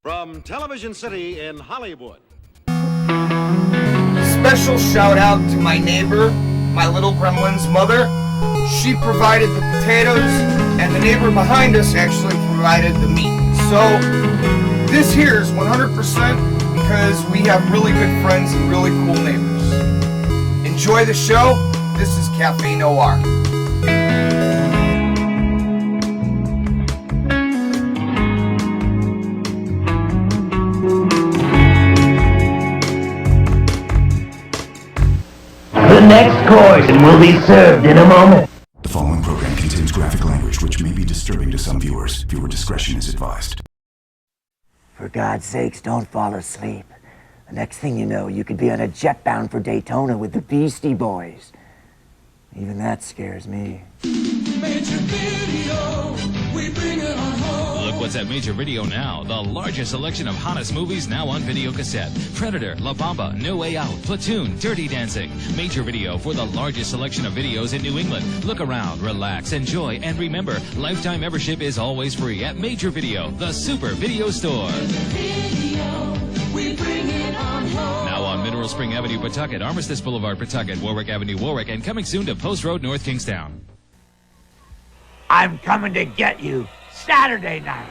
From Television City in Hollywood. Special shout out to my neighbor, my little gremlin's mother. She provided the potatoes, and the neighbor behind us actually provided the meat. So this here is 100% because we have really good friends and really cool neighbors. Enjoy the show. This is Café Noir. The next course will be served in a moment. The following program contains graphic language which may be disturbing to some viewers. Viewer discretion is advised. For God's sakes, don't fall asleep. The next thing you know, you could be on a jet bound for Daytona with the Beastie Boys. Even that scares me. Major Video, we bring it on home. Look what's at Major Video now. The largest selection of hottest movies now on video cassette. Predator, La Bamba, No Way Out, Platoon, Dirty Dancing. Major Video for the largest selection of videos in New England. Look around, relax, enjoy, and remember, lifetime membership is always free at Major Video, the super video store. Video, we bring it on home. Now on Mineral Spring Avenue, Pawtucket, Armistice Boulevard, Pawtucket, Warwick Avenue, Warwick, and coming soon to Post Road, North Kingstown. I'm coming to get you Saturday night.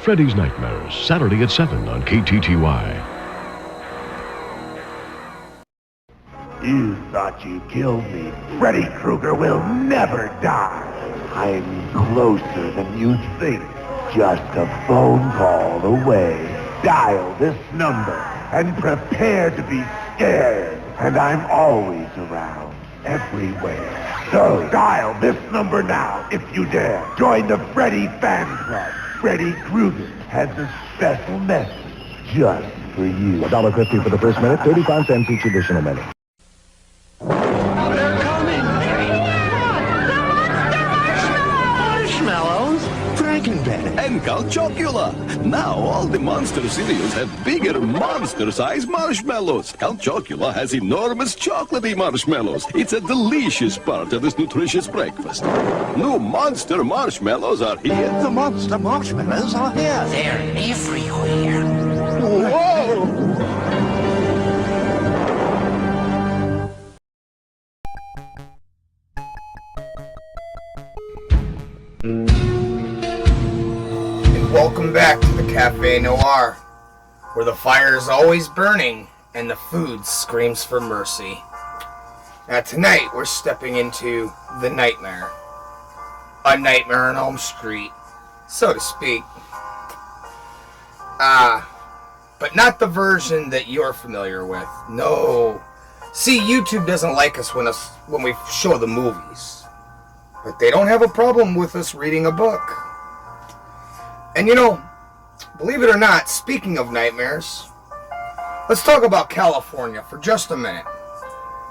Freddy's Nightmares, Saturday at 7 on KTTY. You thought you killed me. Freddy Krueger will never die. I'm closer than you think. Just a phone call away. Dial this number and prepare to be scared. And I'm always around, everywhere. So dial this number now if you dare. Join the Freddy Fan Club. Freddy Krueger has a special message just for you. $1.50 for the first minute, 35 cents each additional minute. They're coming. Marshmallows, Frankenberry, and Count Chocula. Now all the Monster cereals have bigger monster-sized marshmallows. Count Chocula has enormous chocolatey marshmallows. It's a delicious part of this nutritious breakfast. New Monster marshmallows are here. The monster marshmallows are here. They're everywhere. Whoa! Welcome back to the Café Noir, where the fire is always burning and the food screams for mercy. Now tonight we're stepping into the nightmare. A nightmare on Elm Street, so to speak. But not the version that you're familiar with. No. See, YouTube doesn't like us when we show the movies. But they don't have a problem with us reading a book. And you know, believe it or not, speaking of nightmares, let's talk about California for just a minute.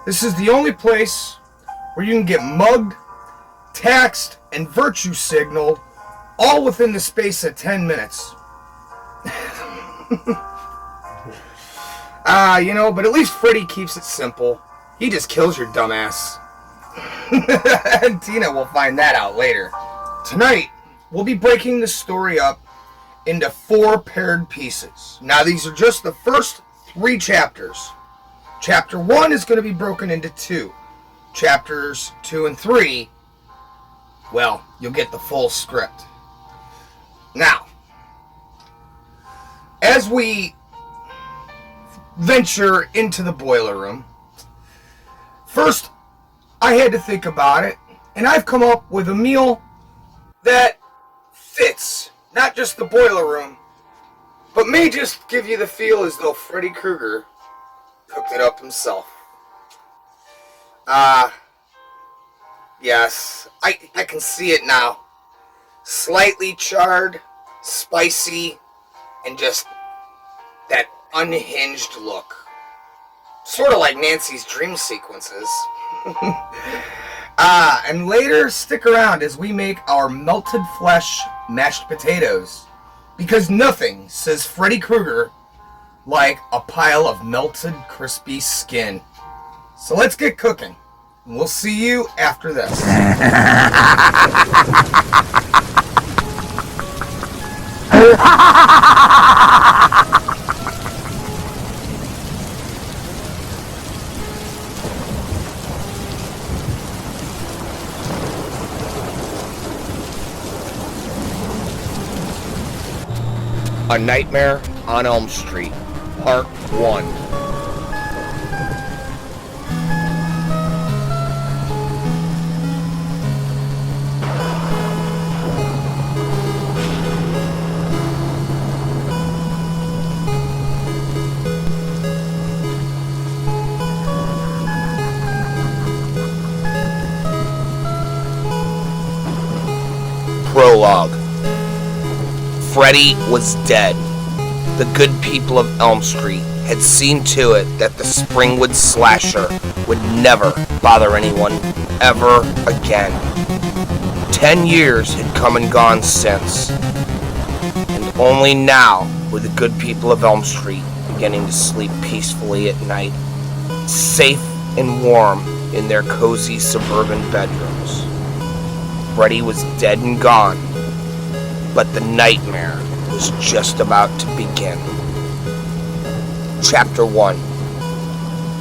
This is the only place where you can get mugged, taxed, and virtue signaled all within the space of 10 minutes. But at least Freddy keeps it simple. He just kills your dumbass. And Tina will find that out later. Tonight, we'll be breaking the story up into 4 paired pieces. Now, these are just the first 3 chapters. Chapter 1 is going to be broken into 2. Chapters 2 and 3, well, you'll get the full script. Now, as we venture into the boiler room, first, I had to think about it, and I've come up with a meal that fits not just the boiler room, but may just give you the feel as though Freddy Krueger cooked it up himself. Yes, I can see it now. Slightly charred, spicy, and just that unhinged look. Sort of like Nancy's dream sequences. And later, stick around as we make our melted flesh mashed potatoes. Because nothing says Freddy Krueger like a pile of melted, crispy skin. So let's get cooking. And we'll see you after this. A Nightmare on Elm Street, Part 1. Prologue. Freddy was dead. The good people of Elm Street had seen to it that the Springwood slasher would never bother anyone ever again. 10 years had come and gone since, and only now were the good people of Elm Street beginning to sleep peacefully at night, safe and warm in their cozy suburban bedrooms. Freddy was dead and gone, but the nightmare was just about to begin. Chapter 1.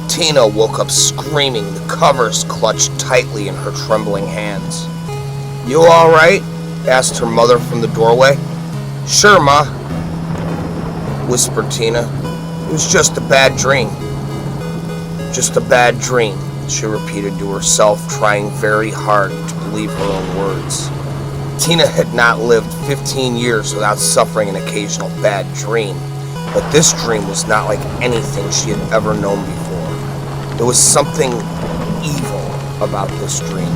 Tina woke up screaming, the covers clutched tightly in her trembling hands. "You all right?" asked her mother from the doorway. "Sure, Ma," whispered Tina. "It was just a bad dream." "Just a bad dream," she repeated to herself, trying very hard to believe her own words. Tina had not lived 15 years without suffering an occasional bad dream, but this dream was not like anything she had ever known before. There was something evil about this dream.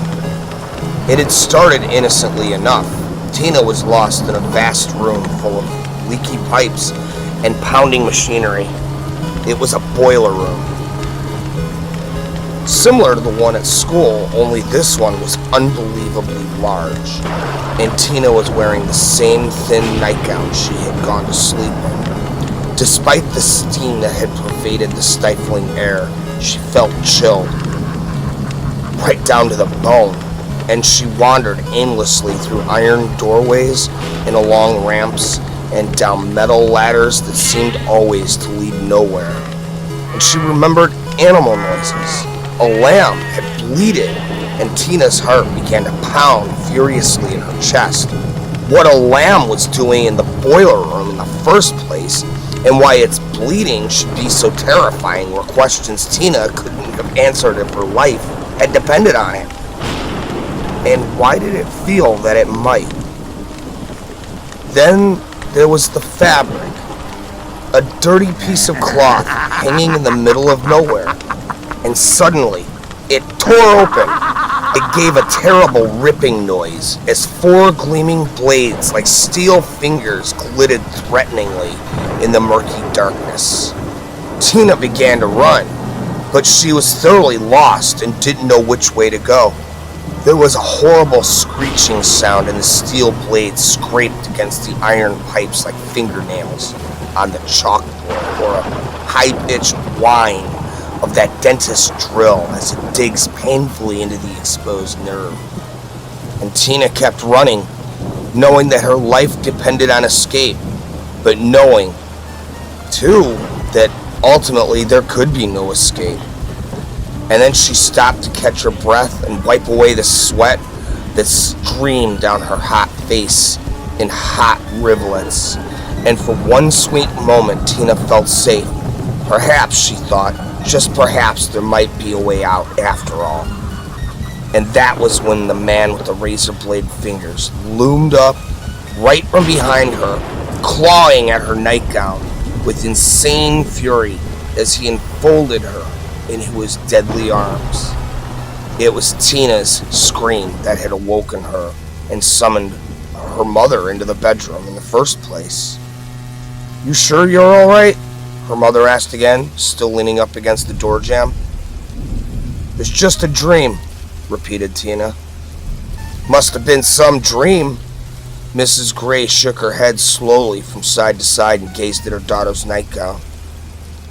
It had started innocently enough. Tina was lost in a vast room full of leaky pipes and pounding machinery. It was a boiler room. Similar to the one at school, only this one was unbelievably large, and Tina was wearing the same thin nightgown she had gone to sleep in. Despite the steam that had pervaded the stifling air, she felt chilled, right down to the bone, and she wandered aimlessly through iron doorways and along ramps and down metal ladders that seemed always to lead nowhere. And she remembered animal noises. A lamb had bleated, and Tina's heart began to pound furiously in her chest. What a lamb was doing in the boiler room in the first place, and why its bleating should be so terrifying were questions Tina couldn't have answered if her life had depended on it. And why did it feel that it might? Then there was the fabric, a dirty piece of cloth hanging in the middle of nowhere. And suddenly, it tore open. It gave a terrible ripping noise as 4 gleaming blades like steel fingers glittered threateningly in the murky darkness. Tina began to run, but she was thoroughly lost and didn't know which way to go. There was a horrible screeching sound, and the steel blades scraped against the iron pipes like fingernails on the chalkboard, or a high-pitched whine of that dentist's drill as it digs painfully into the exposed nerve. And Tina kept running, knowing that her life depended on escape, but knowing, too, that ultimately there could be no escape. And then she stopped to catch her breath and wipe away the sweat that streamed down her hot face in hot rivulets. And for one sweet moment, Tina felt safe. Perhaps, she thought, just perhaps there might be a way out after all. And that was when the man with the razor blade fingers loomed up right from behind her, clawing at her nightgown with insane fury as he enfolded her into his deadly arms. It was Tina's scream that had awoken her and summoned her mother into the bedroom in the first place. "You sure you're all right?" her mother asked again, still leaning up against the door jamb. "It's just a dream," repeated Tina. "Must have been some dream." Mrs. Gray shook her head slowly from side to side and gazed at her daughter's nightgown.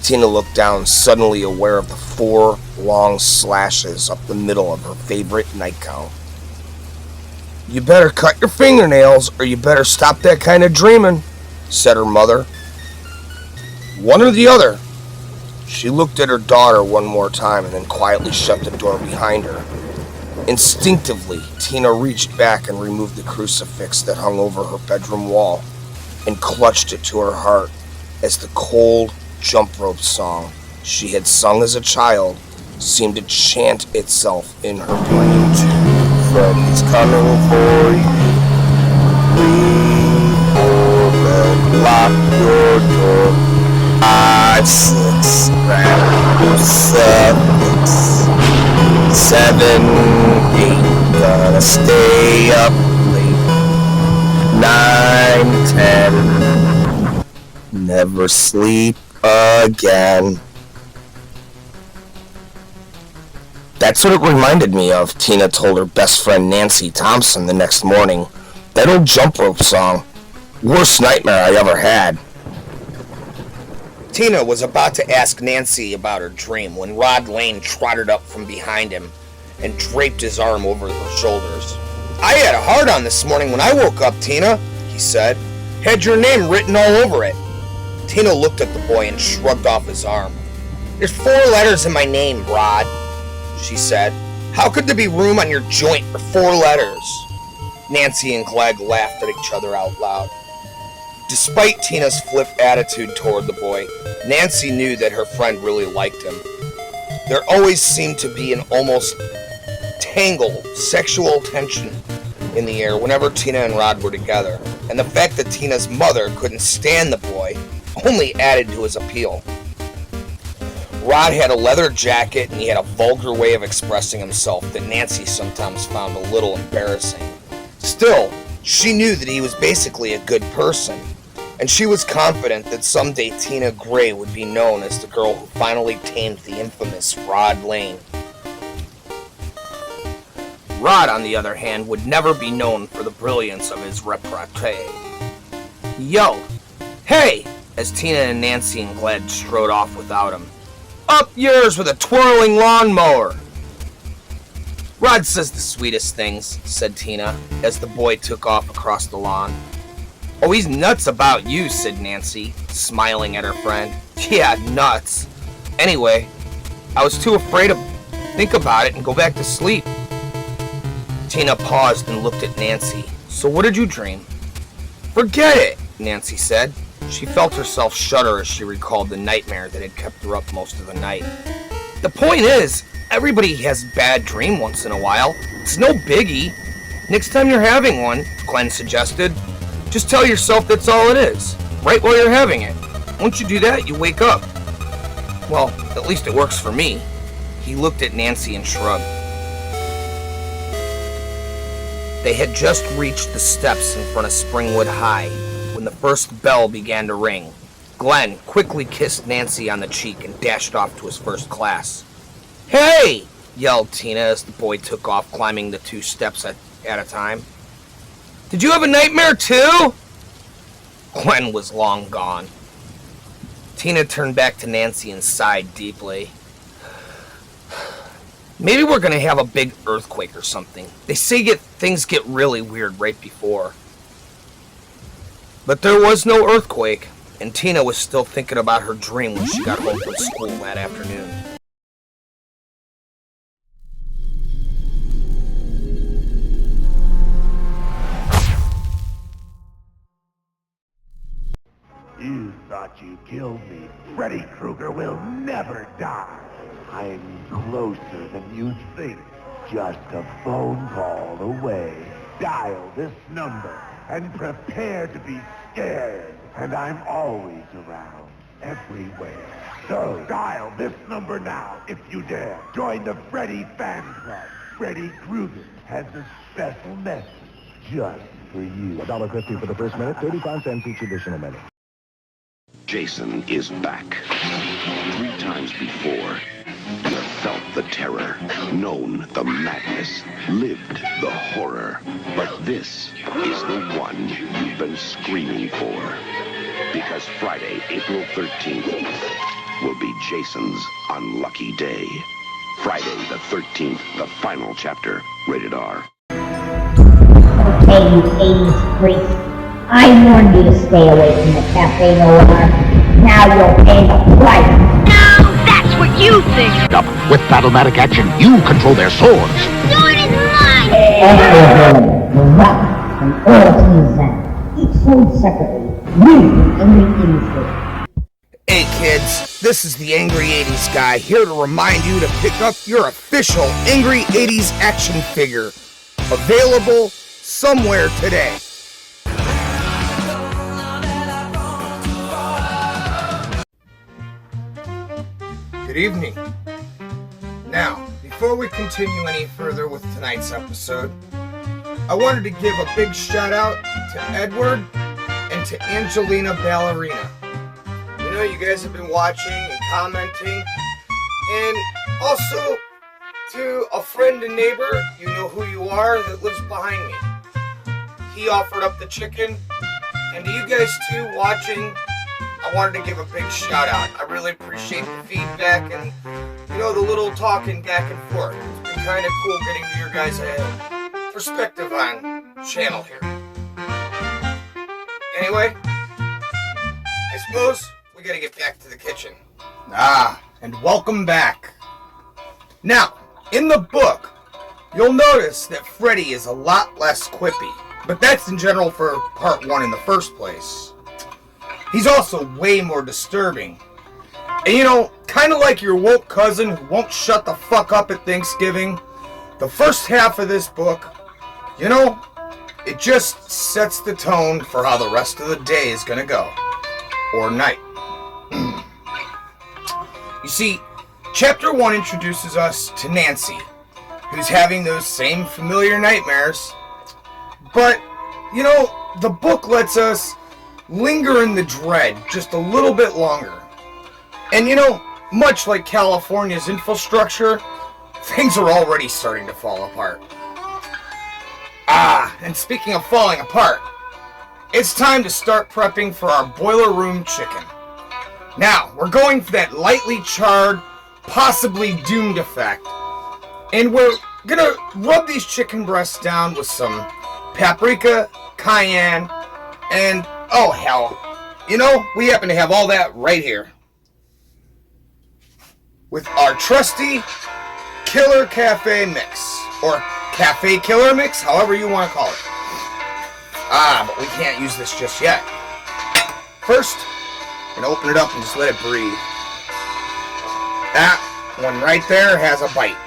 Tina looked down, suddenly aware of the 4 long slashes up the middle of her favorite nightgown. "You better cut your fingernails, or you better stop that kind of dreaming," said her mother. "One or the other." She looked at her daughter one more time and then quietly shut the door behind her. Instinctively, Tina reached back and removed the crucifix that hung over her bedroom wall. and clutched it to her heart as the cold jump rope song she had sung as a child seemed to chant itself in her brain. Freddy's coming for you. Please open, lock your door. 5, 6, 7, 8. Gonna stay up late. 9, 10. Never sleep again. That's what it reminded me of, Tina told her best friend Nancy Thompson the next morning. That old jump rope song. Worst nightmare I ever had. Tina was about to ask Nancy about her dream when Rod Lane trotted up from behind him and draped his arm over her shoulders. I had a hard-on this morning when I woke up, Tina, he said. Had your name written all over it. Tina looked at the boy and shrugged off his arm. There's 4 letters in my name, Rod, she said. How could there be room on your joint for 4 letters? Nancy and Clegg laughed at each other out loud. Despite Tina's flip attitude toward the boy, Nancy knew that her friend really liked him. There always seemed to be an almost tangled sexual tension in the air whenever Tina and Rod were together, and the fact that Tina's mother couldn't stand the boy only added to his appeal. Rod had a leather jacket and he had a vulgar way of expressing himself that Nancy sometimes found a little embarrassing. Still, she knew that he was basically a good person, and she was confident that someday Tina Gray would be known as the girl who finally tamed the infamous Rod Lane. Rod, on the other hand, would never be known for the brilliance of his repartee. He yelled, "Hey!" as Tina and Nancy and Glad strode off without him. "Up yours with a twirling lawnmower!" Rod says the sweetest things, said Tina, as the boy took off across the lawn. "Oh, he's nuts about you," said Nancy, smiling at her friend. "Yeah, nuts. Anyway, I was too afraid to think about it and go back to sleep." Tina paused and looked at Nancy. "So what did you dream?" "Forget it," Nancy said. She felt herself shudder as she recalled the nightmare that had kept her up most of the night. "The point is, everybody has a bad dream once in a while. It's no biggie. Next time you're having one," Glenn suggested, "just tell yourself that's all it is, right while you're having it. Once you do that, you wake up. Well, at least it works for me." He looked at Nancy and shrugged. They had just reached the steps in front of Springwood High when the first bell began to ring. Glenn quickly kissed Nancy on the cheek and dashed off to his first class. "Hey!" yelled Tina as the boy took off, climbing the 2 steps at a time. "Did you have a nightmare too?" Glenn was long gone. Tina turned back to Nancy and sighed deeply. "Maybe we're going to have a big earthquake or something. They say things get really weird right before." But there was no earthquake, and Tina was still thinking about her dream when she got home from school that afternoon. You thought you killed me. Freddy Krueger will never die. I'm closer than you think. Just a phone call away. Dial this number and prepare to be scared. And I'm always around, everywhere. So dial this number now if you dare. Join the Freddy Fan Club. Freddy Krueger has a special message just for you. $1.50 for the first minute, 35 cents each additional minute. Jason is back. 3 times before, you have felt the terror, known the madness, lived the horror. But this is the one you've been screaming for. Because Friday, April 13th, will be Jason's unlucky day. Friday the 13th, the final chapter, rated R. Okay, you 80s freaks. I warned you to stay away from the Café Noir. Now you'll pay the price. No, that's what you think. Up with Battlematic action, you control their swords. Sword is mine. Every villain will rock from all season, each sold separately, Angry 80s Freak. Hey kids, this is the Angry 80s guy here to remind you to pick up your official Angry 80s action figure. Available somewhere today. Good evening. Now, before we continue any further with tonight's episode, I wanted to give a big shout out to Edward and to Angelina Ballerina. You know, you guys have been watching and commenting, and also to a friend and neighbor, you know who you are, that lives behind me. He offered up the chicken, and to you guys too watching, I wanted to give a big shout out. I really appreciate the feedback and, you know, the little talking back and forth. It's been kind of cool getting your guys' perspective on channel here. Anyway, I suppose we gotta get back to the kitchen. And welcome back. Now, in the book, you'll notice that Freddy is a lot less quippy, but that's in general for part 1 in the first place. He's also way more disturbing. And you know, kind of like your woke cousin who won't shut the fuck up at Thanksgiving, the first half of this book, you know, it just sets the tone for how the rest of the day is gonna go. Or night. You see, Chapter 1 introduces us to Nancy, who's having those same familiar nightmares. But, you know, the book lets us linger in the dread just a little bit longer. And you know, much like California's infrastructure, things are already starting to fall apart. And speaking of falling apart, it's time to start prepping for our boiler room chicken. Now, we're going for that lightly charred, possibly doomed effect. And we're gonna rub these chicken breasts down with some paprika, cayenne, and oh hell, you know, we happen to have all that right here. With our trusty Killer Café mix, or Café Killer mix, however you want to call it. But we can't use this just yet. First, I'm gonna open it up and just let it breathe. That one right there has a bite,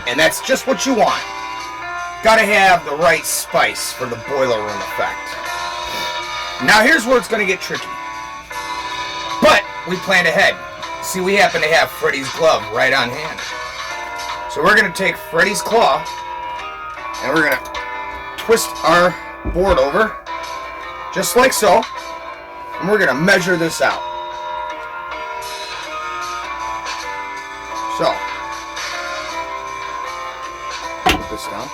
and that's just what you want. Gotta have the right spice for the boiler room effect. Now here's where it's going to get tricky. But we planned ahead. See, we happen to have Freddy's glove right on hand. So we're going to take Freddy's claw and we're going to twist our board over just like so. And we're going to measure this out. So, put this down.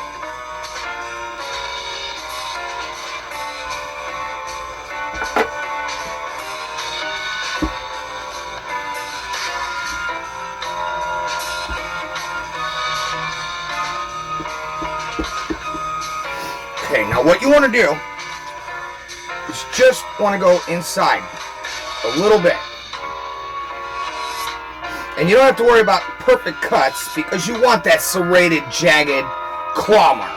Okay, now what you want to do is just want to go inside a little bit. And you don't have to worry about perfect cuts because you want that serrated, jagged claw mark.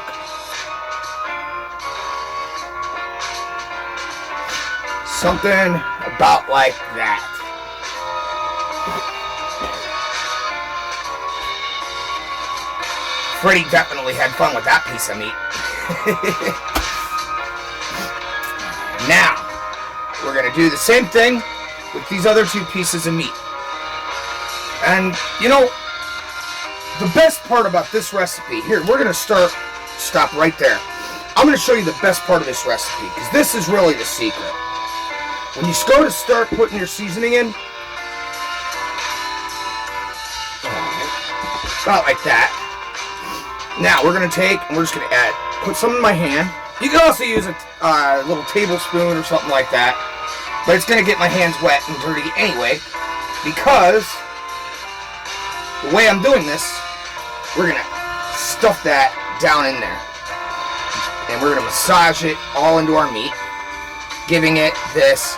Something about like that. Freddy definitely had fun with that piece of meat. Now, we're going to do the same thing with these other 2 pieces of meat. And, you know, the best part about this recipe, here, we're going to stop right there. I'm going to show you the best part of this recipe, because this is really the secret. When you go to start putting your seasoning in, about like that. Now, we're going to take, and we're just going to put some in my hand. You can also use a little tablespoon or something like that. But it's going to get my hands wet and dirty anyway, because the way I'm doing this, we're going to stuff that down in there. And we're going to massage it all into our meat, giving it this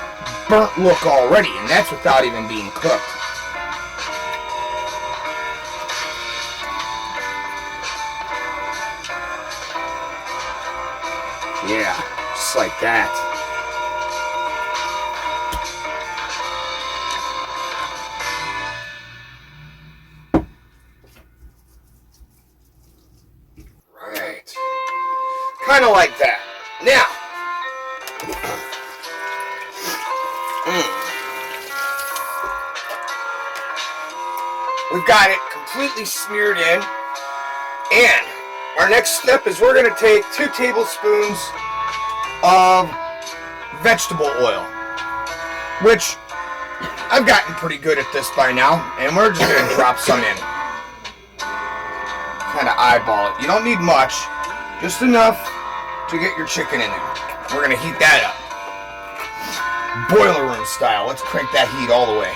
burnt look already, and that's without even being cooked. Yeah, just like that. We've got it completely smeared in. And our next step is we're going to take 2 tablespoons of vegetable oil, which I've gotten pretty good at this by now, and we're just going to drop some in. Kind of eyeball it. You don't need much, just enough to get your chicken in there. We're going to heat that up. Boiler room style. Let's crank that heat all the way.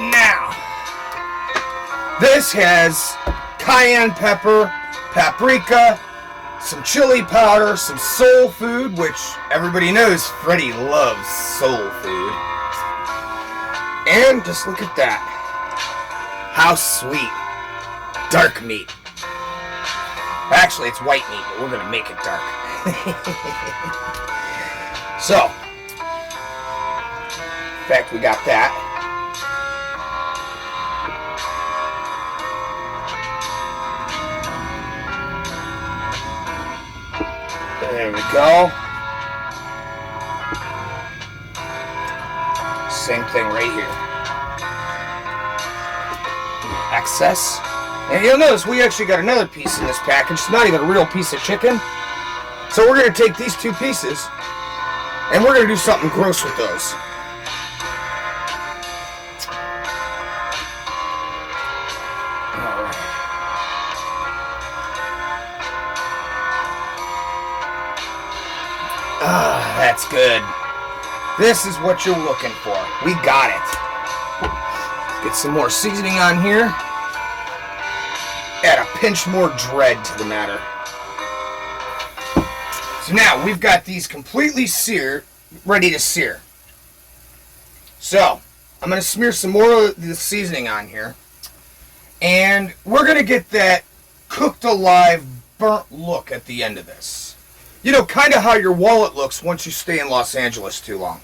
Now, this has cayenne pepper, paprika, some chili powder, some soul food, which everybody knows Freddy loves soul food. And just look at that. How sweet. Dark meat. Actually, it's white meat, but we're going to make it dark. So, in fact, we got that. There we go. Same thing right here. Excess. And you'll notice we actually got another piece in this package. It's not even a real piece of chicken. So we're going to take these 2 pieces and we're going to do something gross with those. Ah, that's good. This is what you're looking for. We got it. Get some more seasoning on here. Add a pinch more dread to the matter. So now we've got these completely seared, ready to sear. So I'm going to smear some more of the seasoning on here. And we're going to get that cooked alive, burnt look at the end of this. You know, kind of how your wallet looks once you stay in Los Angeles too long.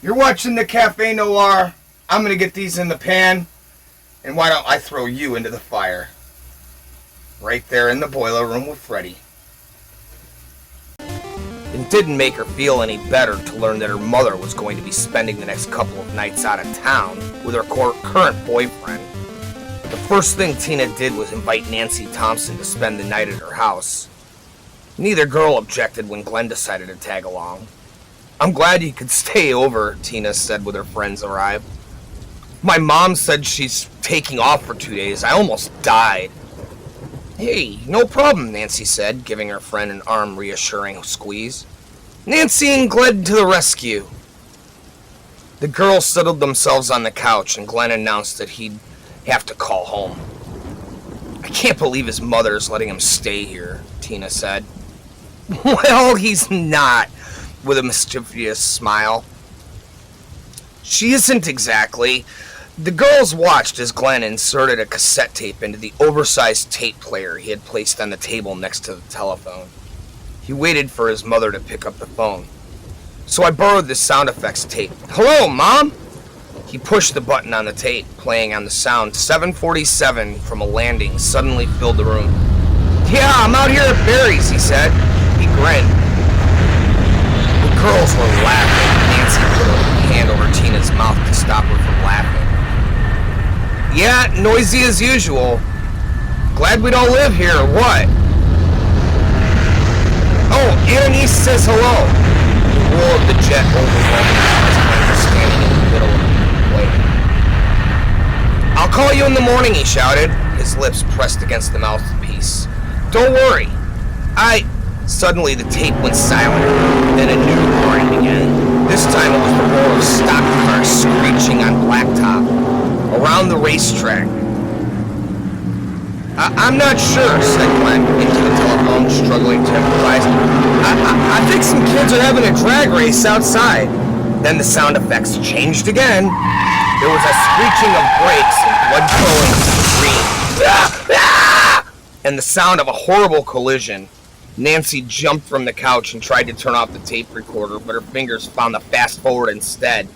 You're watching the Café Noir. I'm going to get these in the pan. And why don't I throw you into the fire? Right there in the boiler room with Freddy. It didn't make her feel any better to learn that her mother was going to be spending the next couple of nights out of town with her current boyfriend. The first thing Tina did was invite Nancy Thompson to spend the night at her house. Neither girl objected when Glenn decided to tag along. "I'm glad you could stay over," Tina said when her friends arrived. "My mom said she's taking off for 2 days. I almost died." "Hey, no problem," Nancy said, giving her friend an arm reassuring squeeze. Nancy and Glenn to the rescue. The girls settled themselves on the couch and Glenn announced that he'd have to call home. "I can't believe his mother's letting him stay here," Tina said. "Well, he's not," with a mischievous smile. "She isn't exactly." The girls watched as Glenn inserted a cassette tape into the oversized tape player he had placed on the table next to the telephone. He waited for his mother to pick up the phone. "So I borrowed this sound effects tape." "Hello, Mom?" He pushed the button on the tape, playing on the sound. 747 from a landing suddenly filled the room. "Yeah, I'm out here at Barry's," he said. He grinned. The girls were laughing. Nancy put her hand over Tina's mouth to stop her from laughing. "Yeah, noisy as usual. Glad we don't live here, or what?" "Oh, Ananice says hello." The roar of the jet overwhelmed as Glenn was standing in the middle of the plane. "I'll call you in the morning," he shouted, his lips pressed against the mouthpiece. "Don't worry. Suddenly the tape went silent, then a new roaring began. This time it was the roar of stock cars screeching on blacktop around the racetrack. I'm not sure," said Glenn into the telephone, struggling to improvise. I think some kids are having a drag race outside." Then the sound effects changed again. There was a screeching of brakes and blood-flowing screams. And the sound of a horrible collision. Nancy jumped from the couch and tried to turn off the tape recorder, but her fingers found the fast forward instead.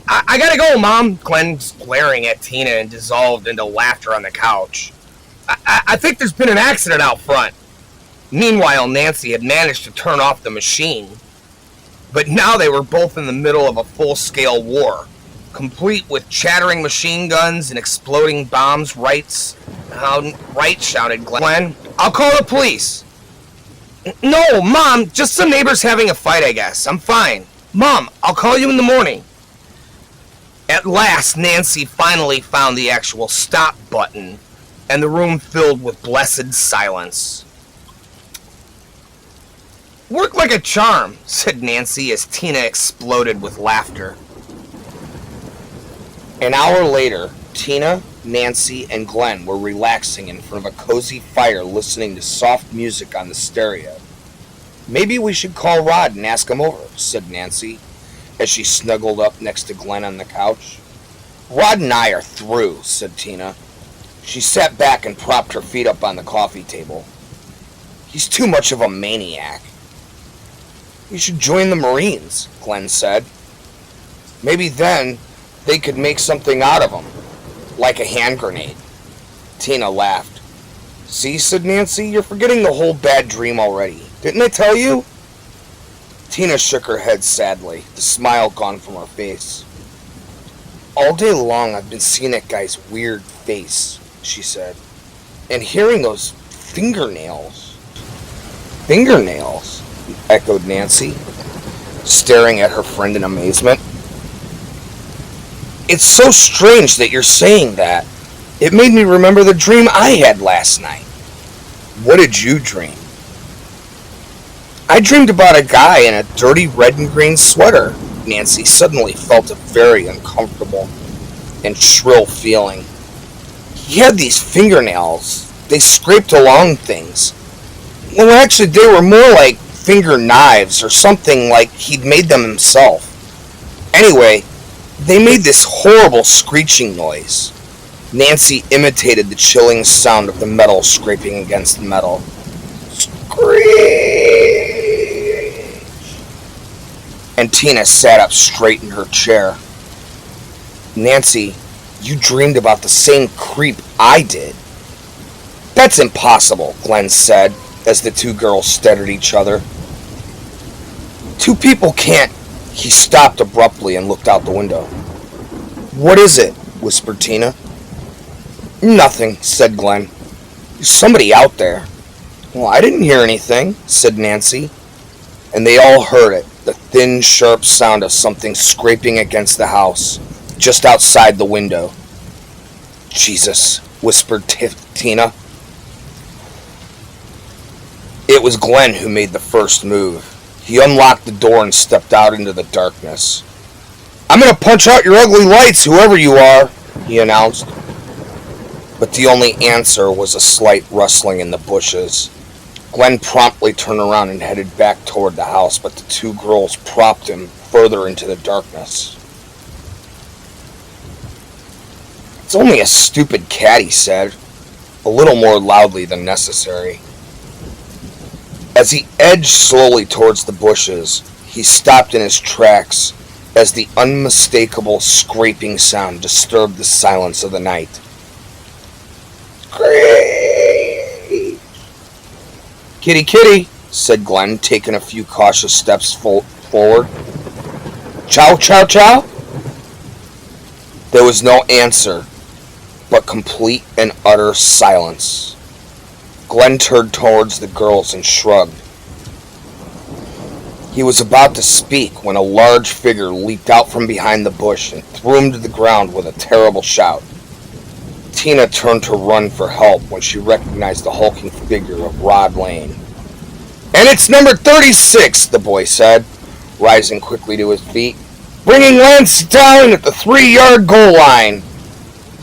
I gotta go, Mom!" Glenn's glaring at Tina and dissolved into laughter on the couch. I think there's been an accident out front. Meanwhile, Nancy had managed to turn off the machine. But now they were both in the middle of a full-scale war, complete with chattering machine guns and exploding bombs. Right, shouted Glenn. I'll call the police. No, Mom, just some neighbors having a fight, I guess. I'm fine. Mom, I'll call you in the morning. At last, Nancy finally found the actual stop button, and the room filled with blessed silence. Work like a charm, said Nancy as Tina exploded with laughter. An hour later, Tina, Nancy, and Glenn were relaxing in front of a cozy fire listening to soft music on the stereo. Maybe we should call Rod and ask him over, said Nancy, as she snuggled up next to Glenn on the couch. Rod and I are through, said Tina. She sat back and propped her feet up on the coffee table. He's too much of a maniac. You should join the Marines, Glenn said. Maybe then they could make something out of him, like a hand grenade. Tina laughed. See, said Nancy, you're forgetting the whole bad dream already. Didn't I tell you? Tina shook her head sadly, the smile gone from her face. All day long I've been seeing that guy's weird face, she said, and hearing those fingernails. Fingernails? Echoed Nancy, staring at her friend in amazement. It's so strange that you're saying that. It made me remember the dream I had last night. What did you dream? I dreamed about a guy in a dirty red and green sweater. Nancy suddenly felt a very uncomfortable and shrill feeling. He had these fingernails. They scraped along things. Well, actually, they were more like finger knives or something, like he'd made them himself. Anyway, they made this horrible screeching noise. Nancy imitated the chilling sound of the metal scraping against metal. Screech! And Tina sat up straight in her chair. Nancy, you dreamed about the same creep I did. That's impossible, Glenn said, as the two girls stared at each other. Two people can't... He stopped abruptly and looked out the window. What is it? Whispered Tina. Nothing, said Glenn. There's somebody out there. Well, I didn't hear anything, said Nancy. And they all heard it, the thin, sharp sound of something scraping against the house, just outside the window. Jesus, whispered Tina. It was Glenn who made the first move. He unlocked the door and stepped out into the darkness. I'm gonna punch out your ugly lights, whoever you are, he announced. But the only answer was a slight rustling in the bushes. Glenn promptly turned around and headed back toward the house, but the two girls propped him further into the darkness. It's only a stupid cat, he said, a little more loudly than necessary. As he edged slowly towards the bushes, he stopped in his tracks as the unmistakable scraping sound disturbed the silence of the night. Screech! Kitty, kitty, said Glenn, taking a few cautious steps forward. Chow, chow, chow? There was no answer, but complete and utter silence. Glenn turned towards the girls and shrugged. He was about to speak when a large figure leaped out from behind the bush and threw him to the ground with a terrible shout. Tina turned to run for help when she recognized the hulking figure of Rod Lane. And it's number 36, the boy said, rising quickly to his feet, bringing Lance down at the 3-yard goal line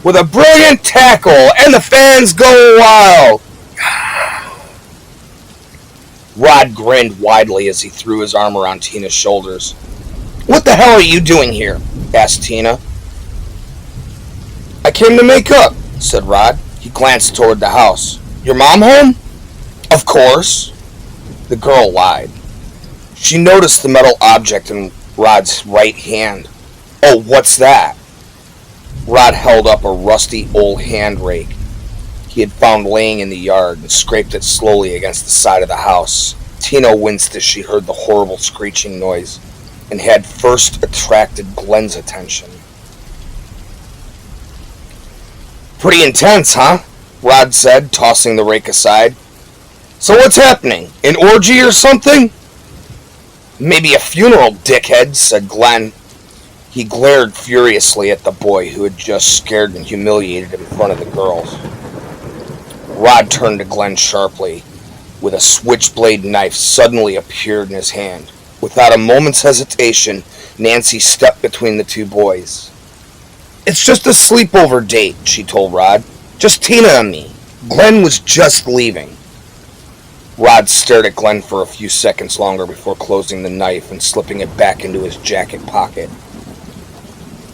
with a brilliant tackle, and the fans go wild. Rod grinned widely as he threw his arm around Tina's shoulders. What the hell are you doing here? Asked Tina. I came to make up, said Rod. He glanced toward the house. Your mom home? Of course. The girl lied. She noticed the metal object in Rod's right hand. Oh, what's that? Rod held up a rusty old hand rake. he had found laying in the yard and scraped it slowly against the side of the house. Tina winced as she heard the horrible screeching noise and had first attracted Glenn's attention. "Pretty intense, huh?" Rod said, tossing the rake aside. "So what's happening? An orgy or something?" "Maybe a funeral, dickhead," said Glenn. He glared furiously at the boy who had just scared and humiliated him in front of the girls. Rod turned to Glenn sharply, with a switchblade knife suddenly appeared in his hand. Without a moment's hesitation, Nancy stepped between the two boys. "It's just a sleepover date," she told Rod. "Just Tina and me. Glenn was just leaving." Rod stared at Glenn for a few seconds longer before closing the knife and slipping it back into his jacket pocket.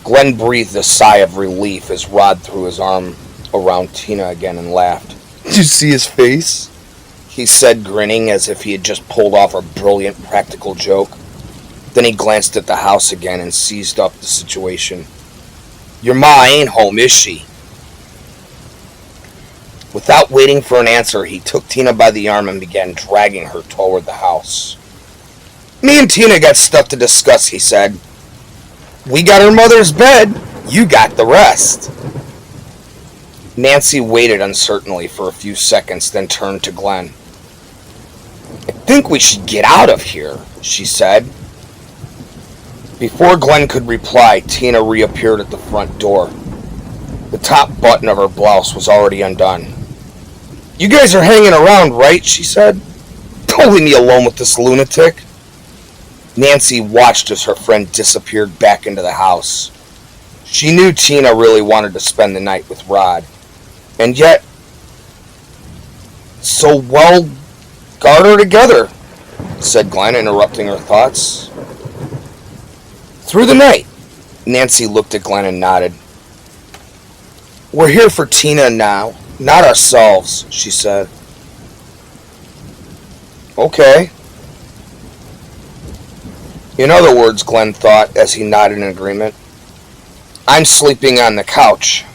Glenn breathed a sigh of relief as Rod threw his arm around Tina again and laughed. "Did you see his face?" he said, grinning as if he had just pulled off a brilliant practical joke. Then he glanced at the house again and seized up the situation. "Your ma ain't home, is she?" Without waiting for an answer, he took Tina by the arm and began dragging her toward the house. "Me and Tina got stuff to discuss," he said. "We got her mother's bed. You got the rest." Nancy waited uncertainly for a few seconds, then turned to Glenn. "I think we should get out of here," she said. Before Glenn could reply, Tina reappeared at the front door. The top button of her blouse was already undone. "You guys are hanging around, right?" she said. "Don't leave me alone with this lunatic." Nancy watched as her friend disappeared back into the house. She knew Tina really wanted to spend the night with Rod. And yet, so well, guard her together, said Glenn, interrupting her thoughts. "Through the night." Nancy looked at Glenn and nodded. "We're here for Tina now, not ourselves," she said. "Okay." In other words, Glenn thought as he nodded in agreement, "I'm sleeping on the couch."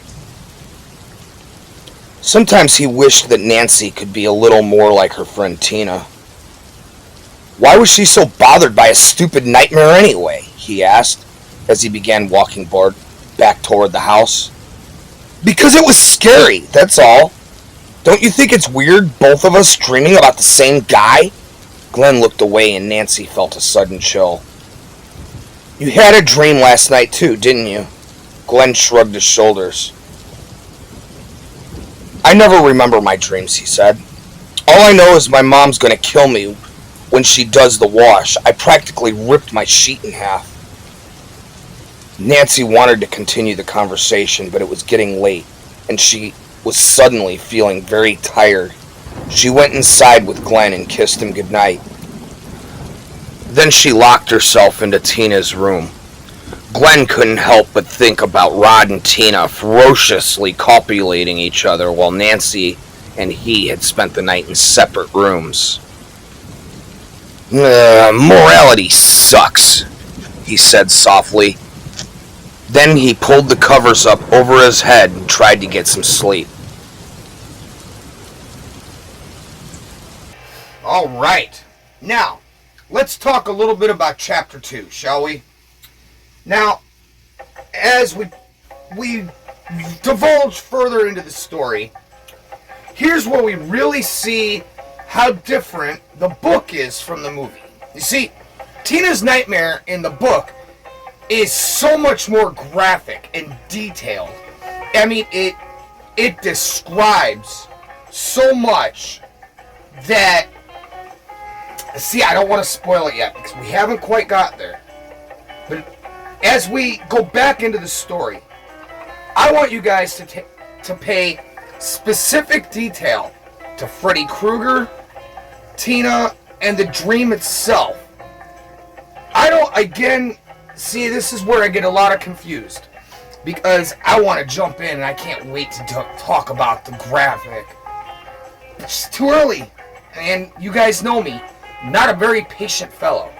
Sometimes he wished that Nancy could be a little more like her friend Tina. Why was she so bothered by a stupid nightmare anyway? He asked as he began walking back toward the house. "Because it was scary, that's all. Don't you think it's weird, both of us dreaming about the same guy?" Glenn looked away and Nancy felt a sudden chill. "You had a dream last night too, didn't you?" Glenn shrugged his shoulders. "I never remember my dreams," he said. "All I know is my mom's going to kill me when she does the wash. I practically ripped my sheet in half." Nancy wanted to continue the conversation, but it was getting late, and she was suddenly feeling very tired. She went inside with Glenn and kissed him goodnight. Then she locked herself into Tina's room. Glenn couldn't help but think about Rod and Tina ferociously copulating each other while Nancy and he had spent the night in separate rooms. "Morality sucks," he said softly. Then he pulled the covers up over his head and tried to get some sleep. All right. Now, let's talk a little bit about Chapter 2, shall we? Now, as we divulge further into the story, here's where we really see how different the book is from the movie. You see, Tina's nightmare in the book is so much more graphic and detailed. I mean, it describes so much that... See, I don't want to spoil it yet because we haven't quite got there. But as we go back into the story, I want you guys to pay specific detail to Freddy Krueger, Tina, and the dream itself. See, this is where I get a lot of confused. Because I want to jump in and I can't wait to talk about the graphic. It's too early. And you guys know me. Not a very patient fellow.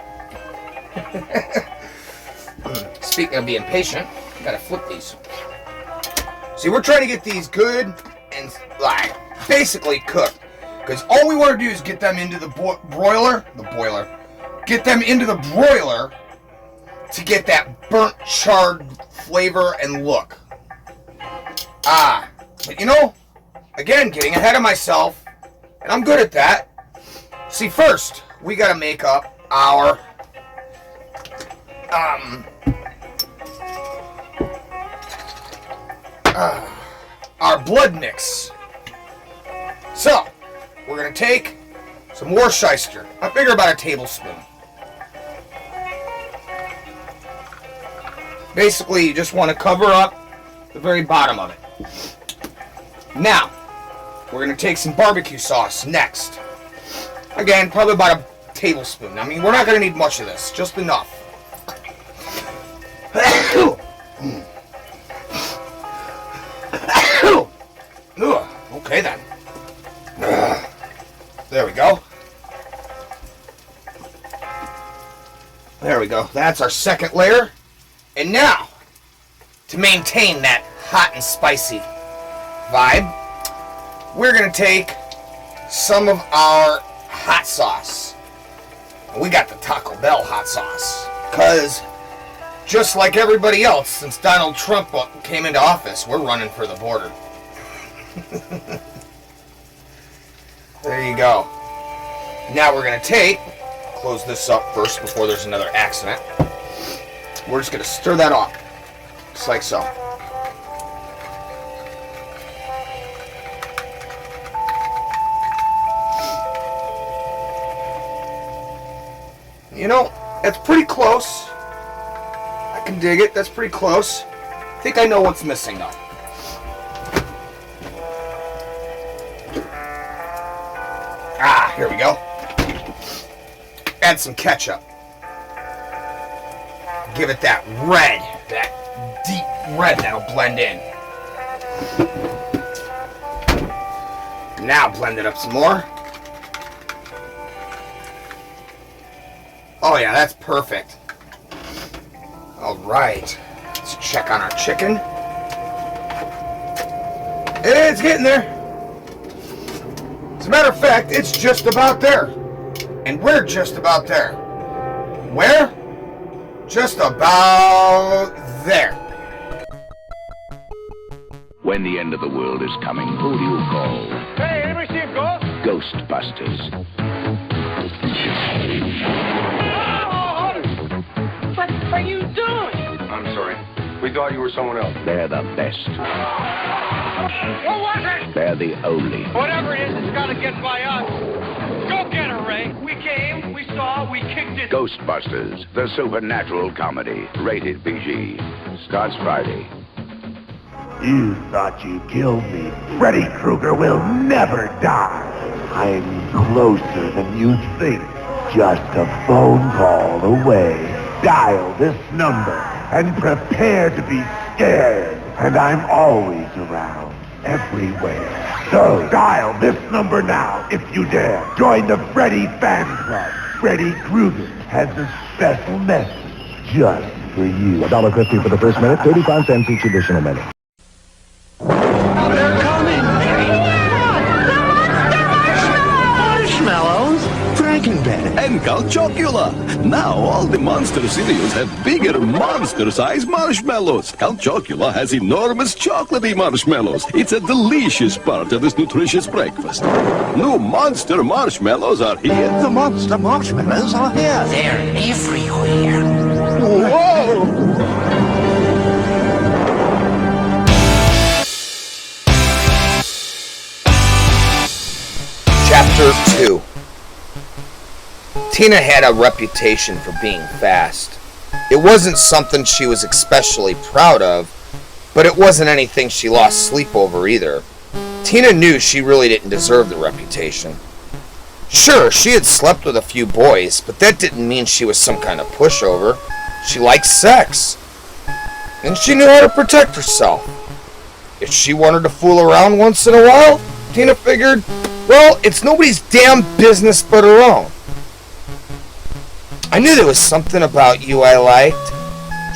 Speaking of being patient, gotta flip these. See, we're trying to get these good and basically cooked. Because all we want to do is get them into the broiler. Get them into the broiler to get that burnt, charred flavor and look. But you know, again, getting ahead of myself, and I'm good at that. See, first, we got to make up our blood mix. So, we're going to take some Worcestershire. I figure about a tablespoon. Basically, you just want to cover up the very bottom of it. Now, we're going to take some barbecue sauce next. Again, probably about a tablespoon. I mean, we're not going to need much of this, just enough. Okay then. There we go. There we go. That's our second layer. And now, to maintain that hot and spicy vibe, we're going to take some of our hot sauce. We got the Taco Bell hot sauce. Because, just like everybody else, since Donald Trump came into office, we're running for the border. There you go. Now we're going to close this up first before there's another accident. We're just going to stir that off. Just like so. You know, that's pretty close. I can dig it. That's pretty close. I think I know what's missing though. Here we go. Add some ketchup. Give it that red, that deep red that'll blend in. Now blend it up some more. Oh yeah, that's perfect. All right, let's check on our chicken. It's getting there. As a matter of fact, it's just about there. And we're just about there. Where? Just about there. When the end of the world is coming, who do you call? Hey, anybody see a ghost? Ghostbusters. What are you doing? I'm sorry. We thought you were someone else. They're the best. What was it? They're the only. Whatever it is, it's got to get by us. Go get her, Ray. We came, we saw, we kicked it. Ghostbusters, the supernatural comedy. Rated PG. Starts Friday. You thought you killed me. Freddy Krueger will never die. I'm closer than you think. Just a phone call away. Dial this number and prepare to be scared. And I'm always around, everywhere. So dial this number now if you dare. Join the Freddy Fan Club. Freddy Krueger has a special message just for you. $1.50 for the first minute, 35 cents each additional minute. They're coming. Marshmallows, Frankenberry, and Calchocula. Now all the monster cereals have bigger monster-sized marshmallows. Calchocula has enormous chocolatey marshmallows. It's a delicious part of this nutritious breakfast. New monster marshmallows are here. The monster marshmallows are here. They're everywhere. Whoa! Chapter 2. Tina had a reputation for being fast. It wasn't something she was especially proud of, but it wasn't anything she lost sleep over either. Tina knew she really didn't deserve the reputation. Sure, she had slept with a few boys, but that didn't mean she was some kind of pushover. She liked sex. And she knew how to protect herself. If she wanted to fool around once in a while, Tina figured, well, it's nobody's damn business but her own. I knew there was something about you I liked,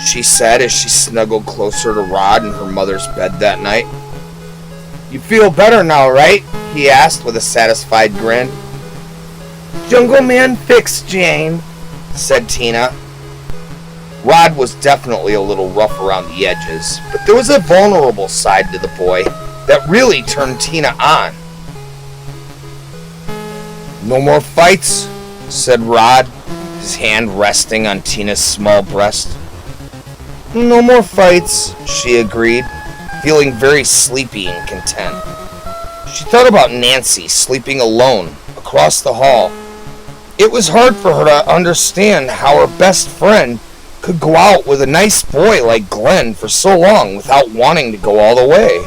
she said as she snuggled closer to Rod in her mother's bed that night. You feel better now, right? He asked with a satisfied grin. Jungle Man fixed Jane, said Tina. Rod was definitely a little rough around the edges, but there was a vulnerable side to the boy that really turned Tina on. No more fights, said Rod, his hand resting on Tina's small breast. No more fights, she agreed, feeling very sleepy and content. She thought about Nancy sleeping alone across the hall. It was hard for her to understand how her best friend could go out with a nice boy like Glenn for so long without wanting to go all the way.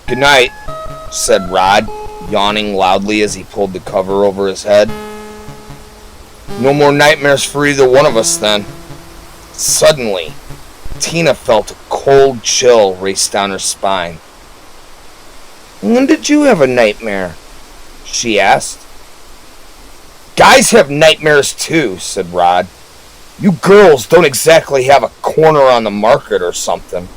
Good night, said Rod, yawning loudly as he pulled the cover over his head. No more nightmares for either one of us then. Suddenly, Tina felt a cold chill race down her spine. When did you have a nightmare? She asked. Guys have nightmares too, said Rod. You girls don't exactly have a corner on the market or something.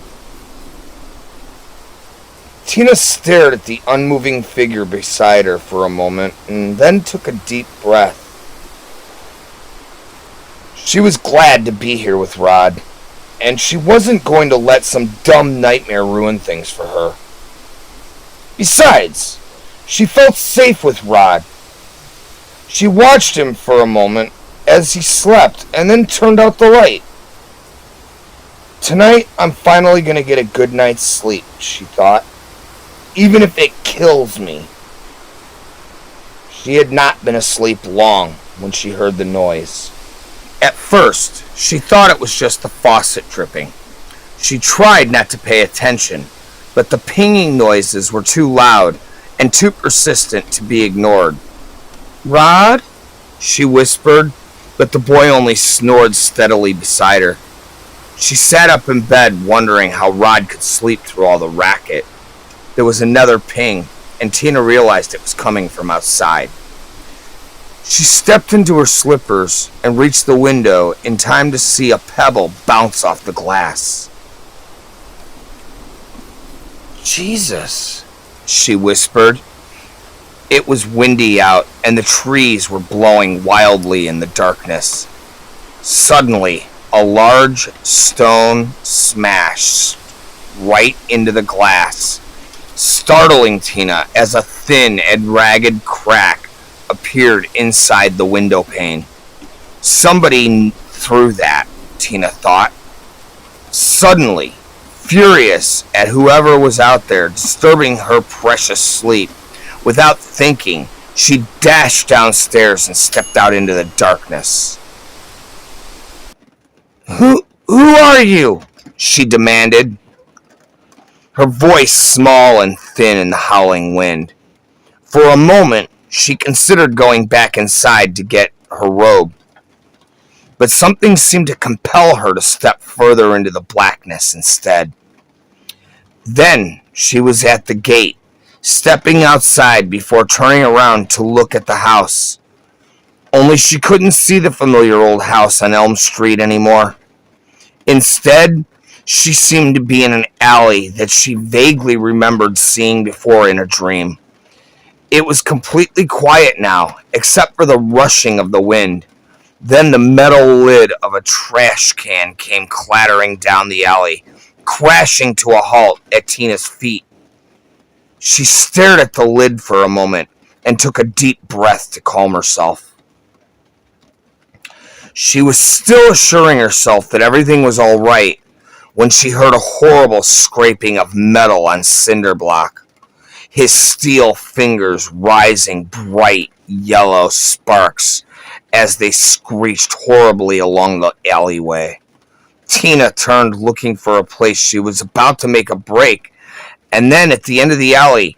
Tina stared at the unmoving figure beside her for a moment and then took a deep breath. She was glad to be here with Rod, and she wasn't going to let some dumb nightmare ruin things for her. Besides, she felt safe with Rod. She watched him for a moment as he slept and then turned out the light. Tonight, I'm finally going to get a good night's sleep, she thought, even if it kills me. She had not been asleep long when she heard the noise. At first, she thought it was just the faucet dripping. She tried not to pay attention, but the pinging noises were too loud and too persistent to be ignored. Rod? She whispered, but the boy only snored steadily beside her. She sat up in bed, wondering how Rod could sleep through all the racket. There was another ping, and Tina realized it was coming from outside. She stepped into her slippers and reached the window in time to see a pebble bounce off the glass. Jesus, she whispered. It was windy out, and the trees were blowing wildly in the darkness. Suddenly, a large stone smashed right into the glass, startling Tina as a thin and ragged crack appeared inside the window pane. Somebody threw that, Tina thought. Suddenly, furious at whoever was out there disturbing her precious sleep, without thinking, she dashed downstairs and stepped out into the darkness. Who are you? She demanded, her voice small and thin in the howling wind. For a moment, she considered going back inside to get her robe, but something seemed to compel her to step further into the blackness instead. Then she was at the gate, stepping outside before turning around to look at the house. Only she couldn't see the familiar old house on Elm Street anymore. Instead, she seemed to be in an alley that she vaguely remembered seeing before in a dream. It was completely quiet now, except for the rushing of the wind. Then the metal lid of a trash can came clattering down the alley, crashing to a halt at Tina's feet. She stared at the lid for a moment and took a deep breath to calm herself. She was still assuring herself that everything was all right when she heard a horrible scraping of metal on cinder block, his steel fingers rising bright yellow sparks as they screeched horribly along the alleyway. Tina turned, looking for a place. She was about to make a break, and then at the end of the alley,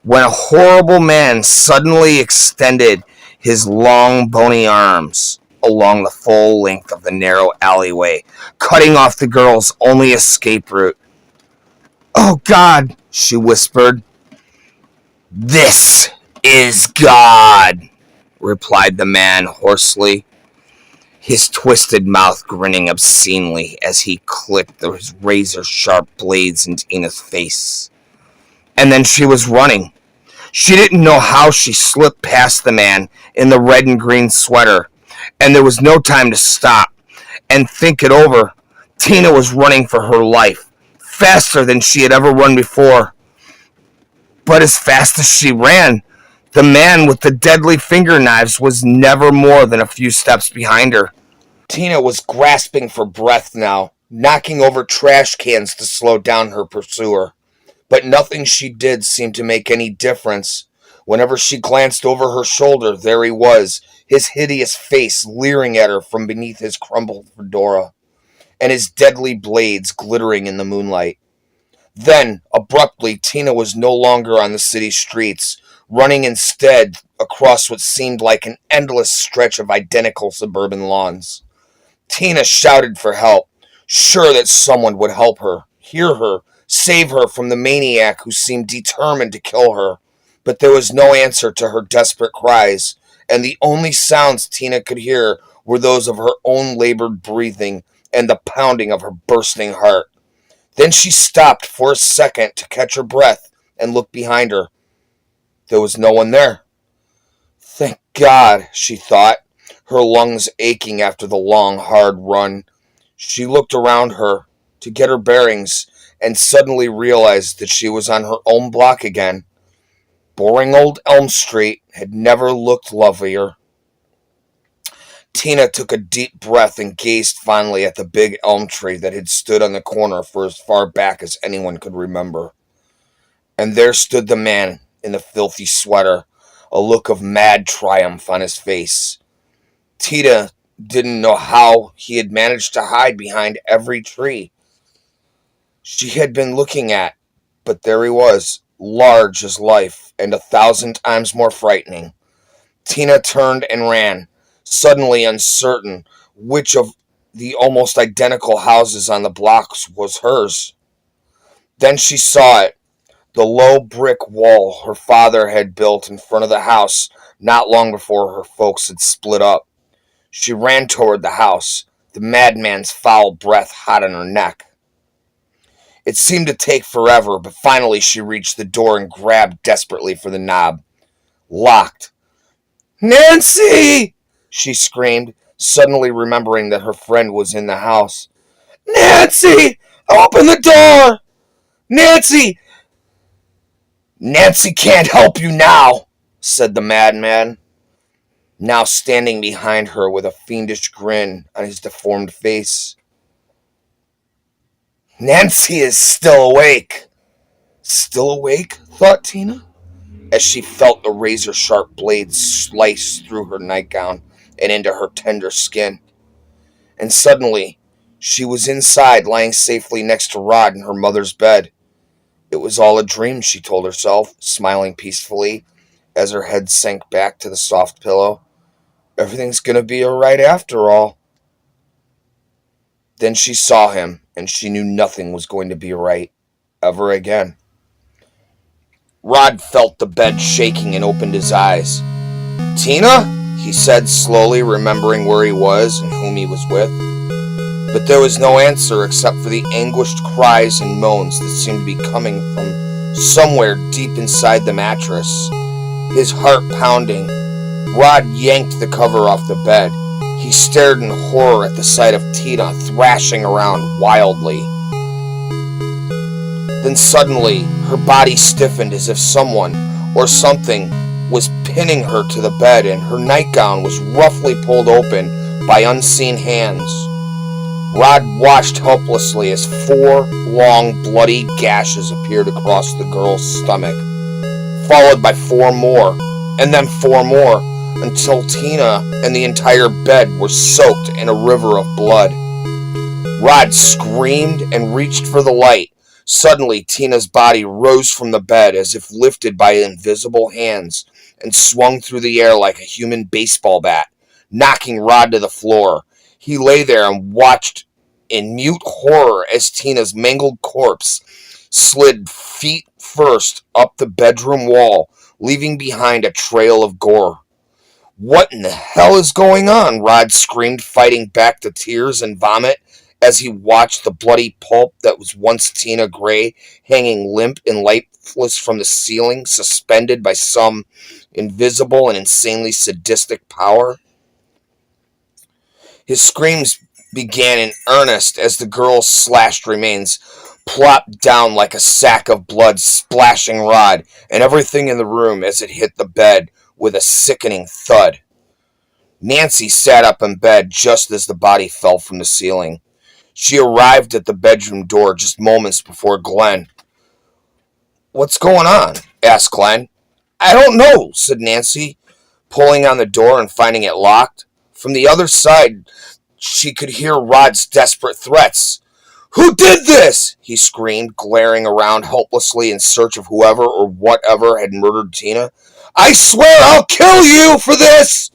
when a horrible man suddenly extended his long, bony arms along the full length of the narrow alleyway, cutting off the girl's only escape route. "Oh, God," she whispered. "This is God," replied the man hoarsely. his twisted mouth grinning obscenely as he clicked his razor-sharp blades in Tina's face. And then she was running. She didn't know how she slipped past the man in the red and green sweater, and there was no time to stop and think it over. Tina was running for her life, faster than she had ever run before. But as fast as she ran, the man with the deadly finger knives was never more than a few steps behind her. Tina was grasping for breath now, knocking over trash cans to slow down her pursuer. But nothing she did seemed to make any difference. Whenever she glanced over her shoulder, there he was, his hideous face leering at her from beneath his crumpled fedora, and his deadly blades glittering in the moonlight. Then, abruptly, Tina was no longer on the city streets, running instead across what seemed like an endless stretch of identical suburban lawns. Tina shouted for help, sure that someone would help her, hear her, save her from the maniac who seemed determined to kill her. But there was no answer to her desperate cries, and the only sounds Tina could hear were those of her own labored breathing and the pounding of her bursting heart. Then she stopped for a second to catch her breath and look behind her. There was no one there. Thank God, she thought, her lungs aching after the long, hard run. She looked around her to get her bearings and suddenly realized that she was on her own block again. Boring old Elm Street had never looked lovelier. Tina took a deep breath and gazed fondly at the big elm tree that had stood on the corner for as far back as anyone could remember. And there stood the man in the filthy sweater, a look of mad triumph on his face. Tina didn't know how he had managed to hide behind every tree she had been looking at, but there he was, large as life and 1,000 times more frightening. Tina turned and ran, suddenly uncertain which of the almost identical houses on the blocks was hers. Then she saw it, the low brick wall her father had built in front of the house not long before her folks had split up. She ran toward the house, the madman's foul breath hot on her neck. It seemed to take forever, but finally she reached the door and grabbed desperately for the knob. Locked. "Nancy!" she screamed, suddenly remembering that her friend was in the house. "Nancy! Open the door! Nancy!" "Nancy can't help you now," said the madman, now standing behind her with a fiendish grin on his deformed face. "Nancy is still awake." Still awake, thought Tina, as she felt the razor-sharp blades slice through her nightgown and into her tender skin. And suddenly, she was inside, lying safely next to Rod in her mother's bed. It was all a dream, she told herself, smiling peacefully as her head sank back to the soft pillow. Everything's going to be all right after all. Then she saw him, and she knew nothing was going to be right ever again. Rod felt the bed shaking and opened his eyes. "Tina?" he said slowly, remembering where he was and whom he was with. But there was no answer except for the anguished cries and moans that seemed to be coming from somewhere deep inside the mattress. His heart pounding, Rod yanked the cover off the bed. He stared in horror at the sight of Tina thrashing around wildly. Then suddenly, her body stiffened as if someone or something was pinning her to the bed, and her nightgown was roughly pulled open by unseen hands. Rod watched helplessly as 4 long, bloody gashes appeared across the girl's stomach, followed by 4 more, and then 4 more, until Tina and the entire bed were soaked in a river of blood. Rod screamed and reached for the light. Suddenly, Tina's body rose from the bed as if lifted by invisible hands and swung through the air like a human baseball bat, knocking Rod to the floor. He lay there and watched in mute horror as Tina's mangled corpse slid feet first up the bedroom wall, leaving behind a trail of gore. What in the hell is going on? Rod screamed, fighting back the tears and vomit as he watched the bloody pulp that was once Tina Gray hanging limp and lifeless from the ceiling, suspended by some invisible and insanely sadistic power. His screams began in earnest as the girl's slashed remains plopped down like a sack of blood, splashing Rod and everything in the room as it hit the bed with a sickening thud. Nancy sat up in bed just as the body fell from the ceiling. She arrived at the bedroom door just moments before Glenn. "What's going on?" asked Glenn. "I don't know," said Nancy, pulling on the door and finding it locked. From the other side, she could hear Rod's desperate threats. "Who did this?" he screamed, glaring around helplessly in search of whoever or whatever had murdered Tina. "I swear I'll kill you for this!"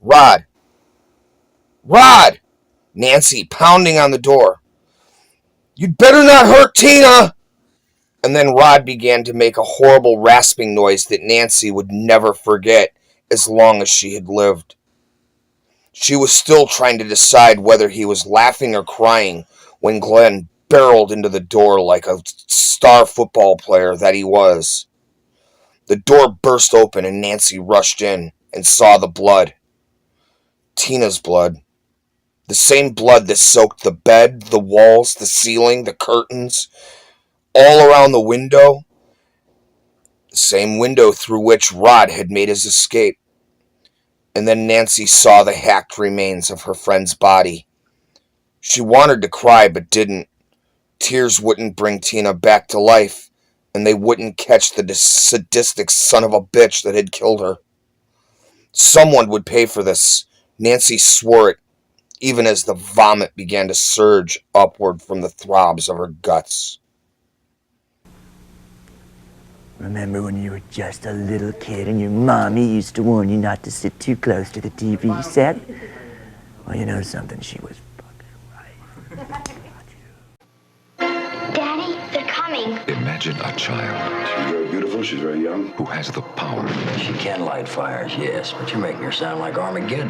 Rod! Rod! Nancy pounding on the door. "You'd better not hurt Tina!" And then Rod began to make a horrible rasping noise that Nancy would never forget as long as she had lived. She was still trying to decide whether he was laughing or crying when Glenn barreled into the door like a star football player that he was. The door burst open and Nancy rushed in and saw the blood. Tina's blood. The same blood that soaked the bed, the walls, the ceiling, the curtains, all around the window. The same window through which Rod had made his escape. And then Nancy saw the hacked remains of her friend's body. She wanted to cry but didn't. Tears wouldn't bring Tina back to life, and they wouldn't catch the sadistic son of a bitch that had killed her. Someone would pay for this. Nancy swore it, even as the vomit began to surge upward from the throbs of her guts. Remember when you were just a little kid and your mommy used to warn you not to sit too close to the TV set? Well, you know something, she was fucking right. Daddy, they're coming. Imagine a child. She's very beautiful, she's very young. Who has the power. She can light fires, yes, but you're making her sound like Armageddon.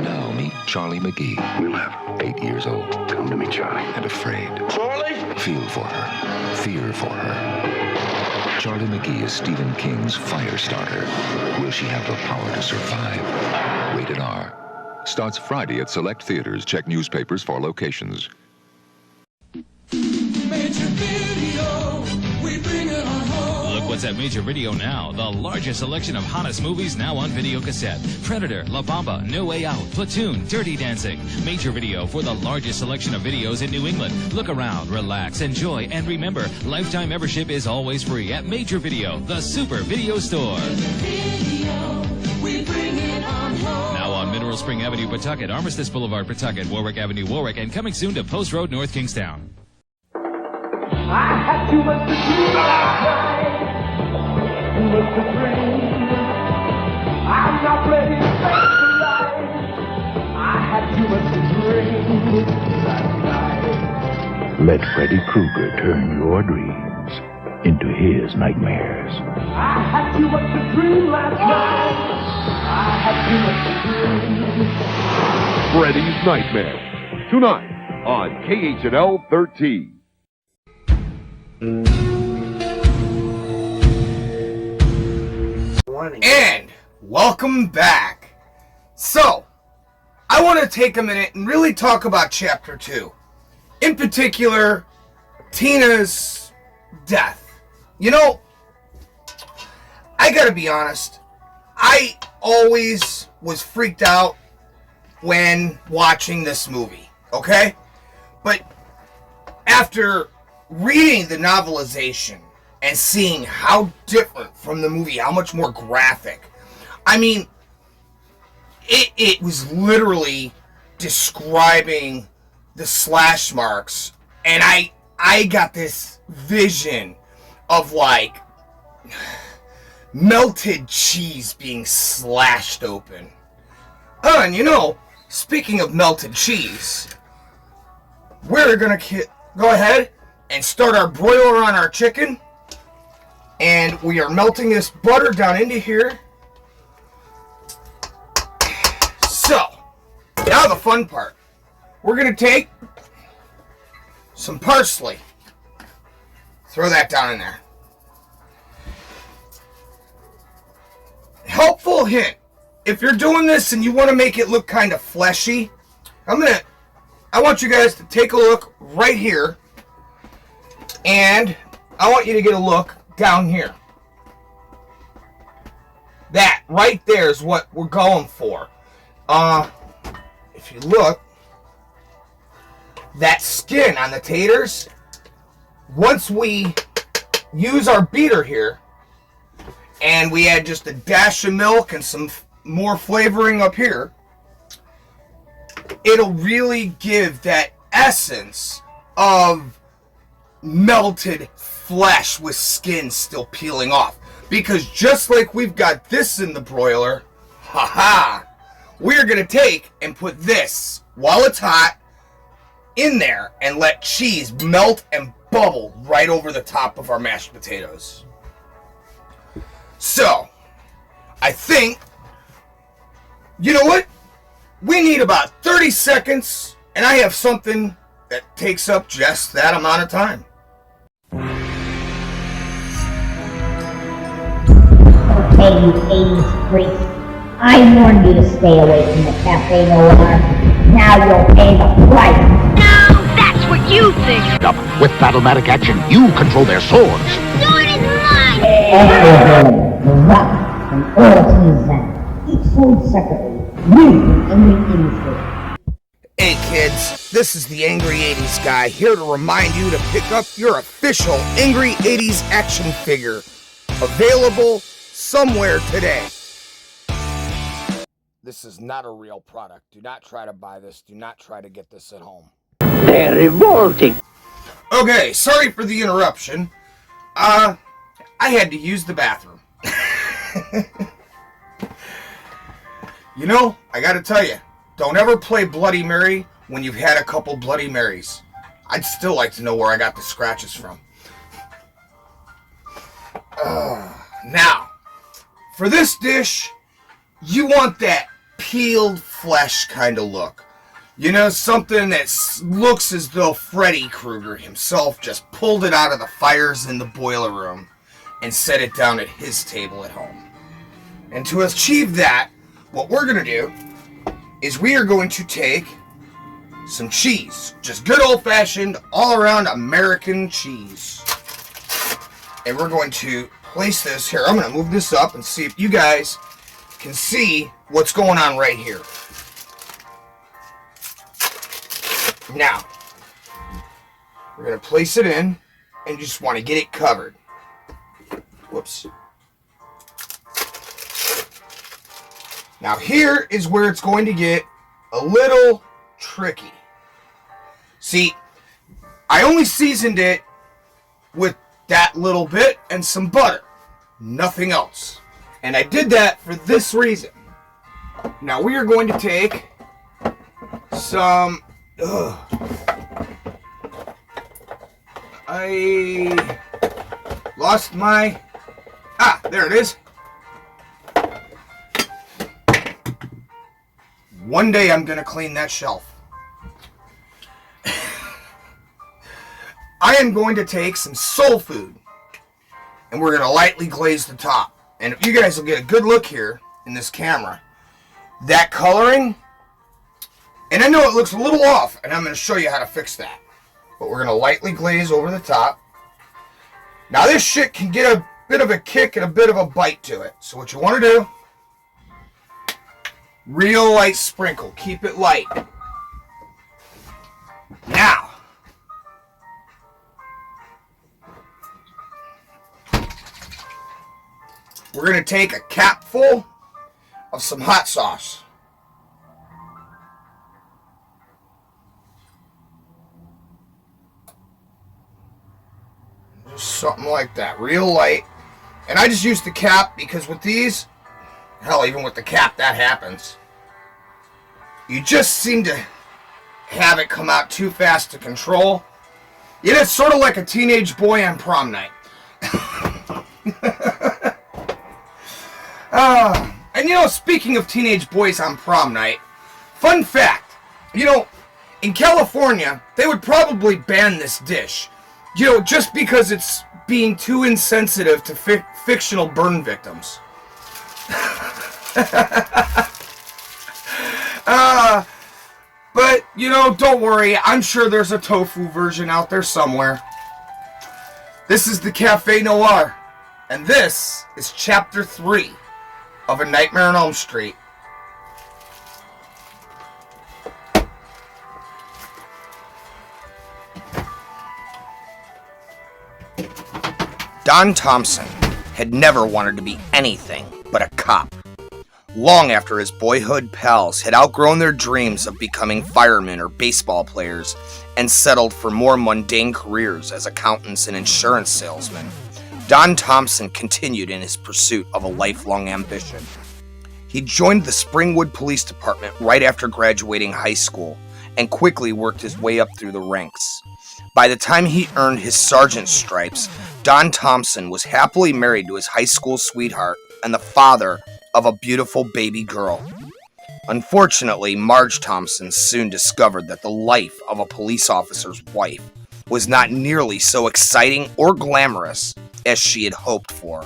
Now meet Charlie McGee. We'll have 8 years old. Come to me, Charlie. And afraid. Charlie! Feel for her. Fear for her. Charlie McGee is Stephen King's fire starter. Will she have the power to survive? Rated R. Starts Friday at select theaters. Check newspapers for locations. Look what's at Major Video now. The largest selection of hottest movies now on video cassette. Predator, La Bamba, No Way Out, Platoon, Dirty Dancing. Major Video for the largest selection of videos in New England. Look around, relax, enjoy, and remember, lifetime membership is always free at Major Video, the super video store. Now on Mineral Spring Avenue, Pawtucket, Armistice Boulevard, Pawtucket, Warwick Avenue, Warwick, and coming soon to Post Road, North Kingstown. I had too much to dream last night. Too much to dream. I'm not ready to face the light. I had too much to dream last night. Let Freddy Krueger turn your dreams into his nightmares. I had too much to dream last night. I had too much to dream. Freddy's Nightmare. Tonight on KHNL 13. And welcome back. So, I want to take a minute and really talk about Chapter 2. In particular, Tina's death. You know, I gotta be honest, I always was freaked out when watching this movie, okay? But after reading the novelization and seeing how different from the movie, how much more graphic, I mean, it was literally describing the slash marks, and I got this vision of like melted cheese being slashed open. Oh, and you know, speaking of melted cheese, we're gonna go ahead and start our broiler on our chicken. And we are melting this butter down into here. So, now the fun part. We're going to take some parsley. Throw that down in there. Helpful hint. If you're doing this and you want to make it look kind of fleshy, I want you guys to take a look right here. And I want you to get a look down here. That right there is what we're going for. If you look, that skin on the taters, once we use our beater here, and we add just a dash of milk and some more flavoring up here, it'll really give that essence of melted flesh with skin still peeling off. Because just like we've got this in the broiler, we're going to take and put this, while it's hot, in there and let cheese melt and bubble right over the top of our mashed potatoes. So, I think, you know what? We need about 30 seconds, and I have something that takes up just that amount of time. Okay, you 80s freaks. I warned you to stay away from the Café Noir. Now you'll pay the price. No, that's what you think. With Battlematic action, you control their swords. Sword is mine. Alcohol, the rock, and all season. Each sold separately. New Angry 80s freaks. Hey kids, this is the Angry 80s guy, here to remind you to pick up your official Angry 80s action figure. Available somewhere today. This is not a real product. Do not try to buy this. Do not try to get this at home. They're revolting. Okay, sorry for the interruption. I had to use the bathroom. You know, I gotta tell you, don't ever play Bloody Mary when you've had a couple Bloody Marys. I'd still like to know where I got the scratches from. Now, for this dish, you want that peeled flesh kind of look. You know, something that looks as though Freddy Krueger himself just pulled it out of the fires in the boiler room and set it down at his table at home. And to achieve that, what we're going to do is we are going to take some cheese. Just good old-fashioned, all-around American cheese. And we're going to place this here. I'm going to move this up and see if you guys can see what's going on right here. Now, we're going to place it in, and you just want to get it covered. Whoops. Now here is where it's going to get a little tricky. See, I only seasoned it with that little bit and some butter. Nothing else. And I did that for this reason. Now we are going to take some... I lost my... there it is. One day I'm going to clean that shelf. I am going to take some soul food, and we're going to lightly glaze the top. And if you guys will get a good look here in this camera, that coloring, and I know it looks a little off, and I'm going to show you how to fix that. But we're going to lightly glaze over the top. Now this shit can get a bit of a kick and a bit of a bite to it. So what you want to do, real light sprinkle. Keep it light. Now, we're going to take a capful of some hot sauce. Just something like that. Real light. And I just used the cap because with these, hell, even with the cap, that happens. You just seem to have it come out too fast to control. You know, it's sort of like a teenage boy on prom night. And you know, speaking of teenage boys on prom night, Fun fact, in California, they would probably ban this dish. Just because it's being too insensitive to fictional burn victims. But, don't worry. I'm sure there's a tofu version out there somewhere. This is the Café Noir. And this is Chapter 3 of A Nightmare on Elm Street. Don Thompson had never wanted to be anything but a cop. Long after his boyhood pals had outgrown their dreams of becoming firemen or baseball players and settled for more mundane careers as accountants and insurance salesmen, Don Thompson continued in his pursuit of a lifelong ambition. He joined the Springwood Police Department right after graduating high school and quickly worked his way up through the ranks. By the time he earned his sergeant's stripes, Don Thompson was happily married to his high school sweetheart and the father of a beautiful baby girl. Unfortunately, Marge Thompson soon discovered that the life of a police officer's wife was not nearly so exciting or glamorous as she had hoped for.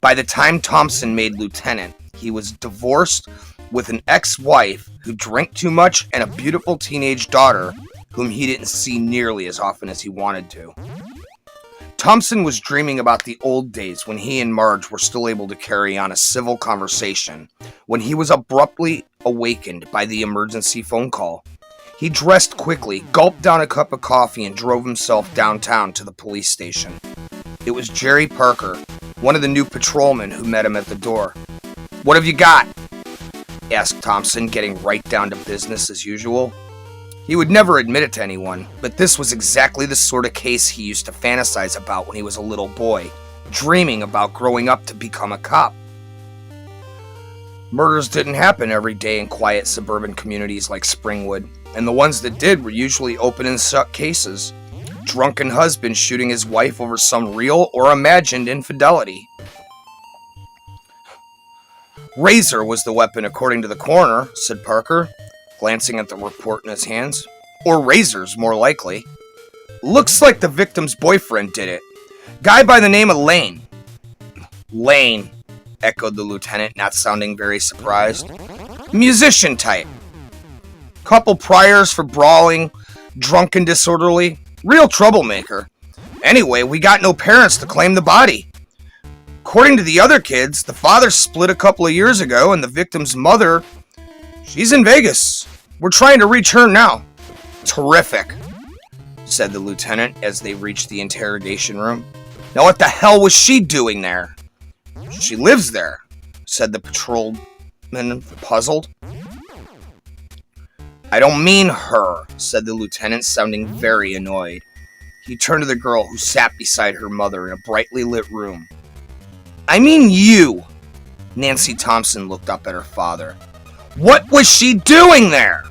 By the time Thompson made lieutenant, he was divorced with an ex-wife who drank too much and a beautiful teenage daughter whom he didn't see nearly as often as he wanted to. Thompson was dreaming about the old days when he and Marge were still able to carry on a civil conversation when he was abruptly awakened by the emergency phone call. He dressed quickly, gulped down a cup of coffee, and drove himself downtown to the police station. It was Jerry Parker, one of the new patrolmen who met him at the door. "What have you got?" asked Thompson, getting right down to business as usual. He would never admit it to anyone, but this was exactly the sort of case he used to fantasize about when he was a little boy, dreaming about growing up to become a cop. Murders didn't happen every day in quiet suburban communities like Springwood, and the ones that did were usually open and shut cases. Drunken husband shooting his wife over some real or imagined infidelity. Razor was the weapon according to the coroner, said Parker, glancing at the report in his hands. Or razors, more likely. Looks like the victim's boyfriend did it. Guy by the name of Lane. Lane, echoed the lieutenant, not sounding very surprised. Musician type. Couple priors for brawling, drunk and disorderly. Real troublemaker. Anyway, we got no parents to claim the body. According to the other kids, the father split a couple of years ago, and the victim's mother, she's in Vegas. We're trying to reach her now. Terrific, said the lieutenant as they reached the interrogation room. Now what the hell was she doing there? She lives there, said the patrolman, puzzled. I don't mean her, said the lieutenant, sounding very annoyed. He turned to the girl who sat beside her mother in a brightly lit room. I mean you! Nancy Thompson looked up at her father. What was she doing there?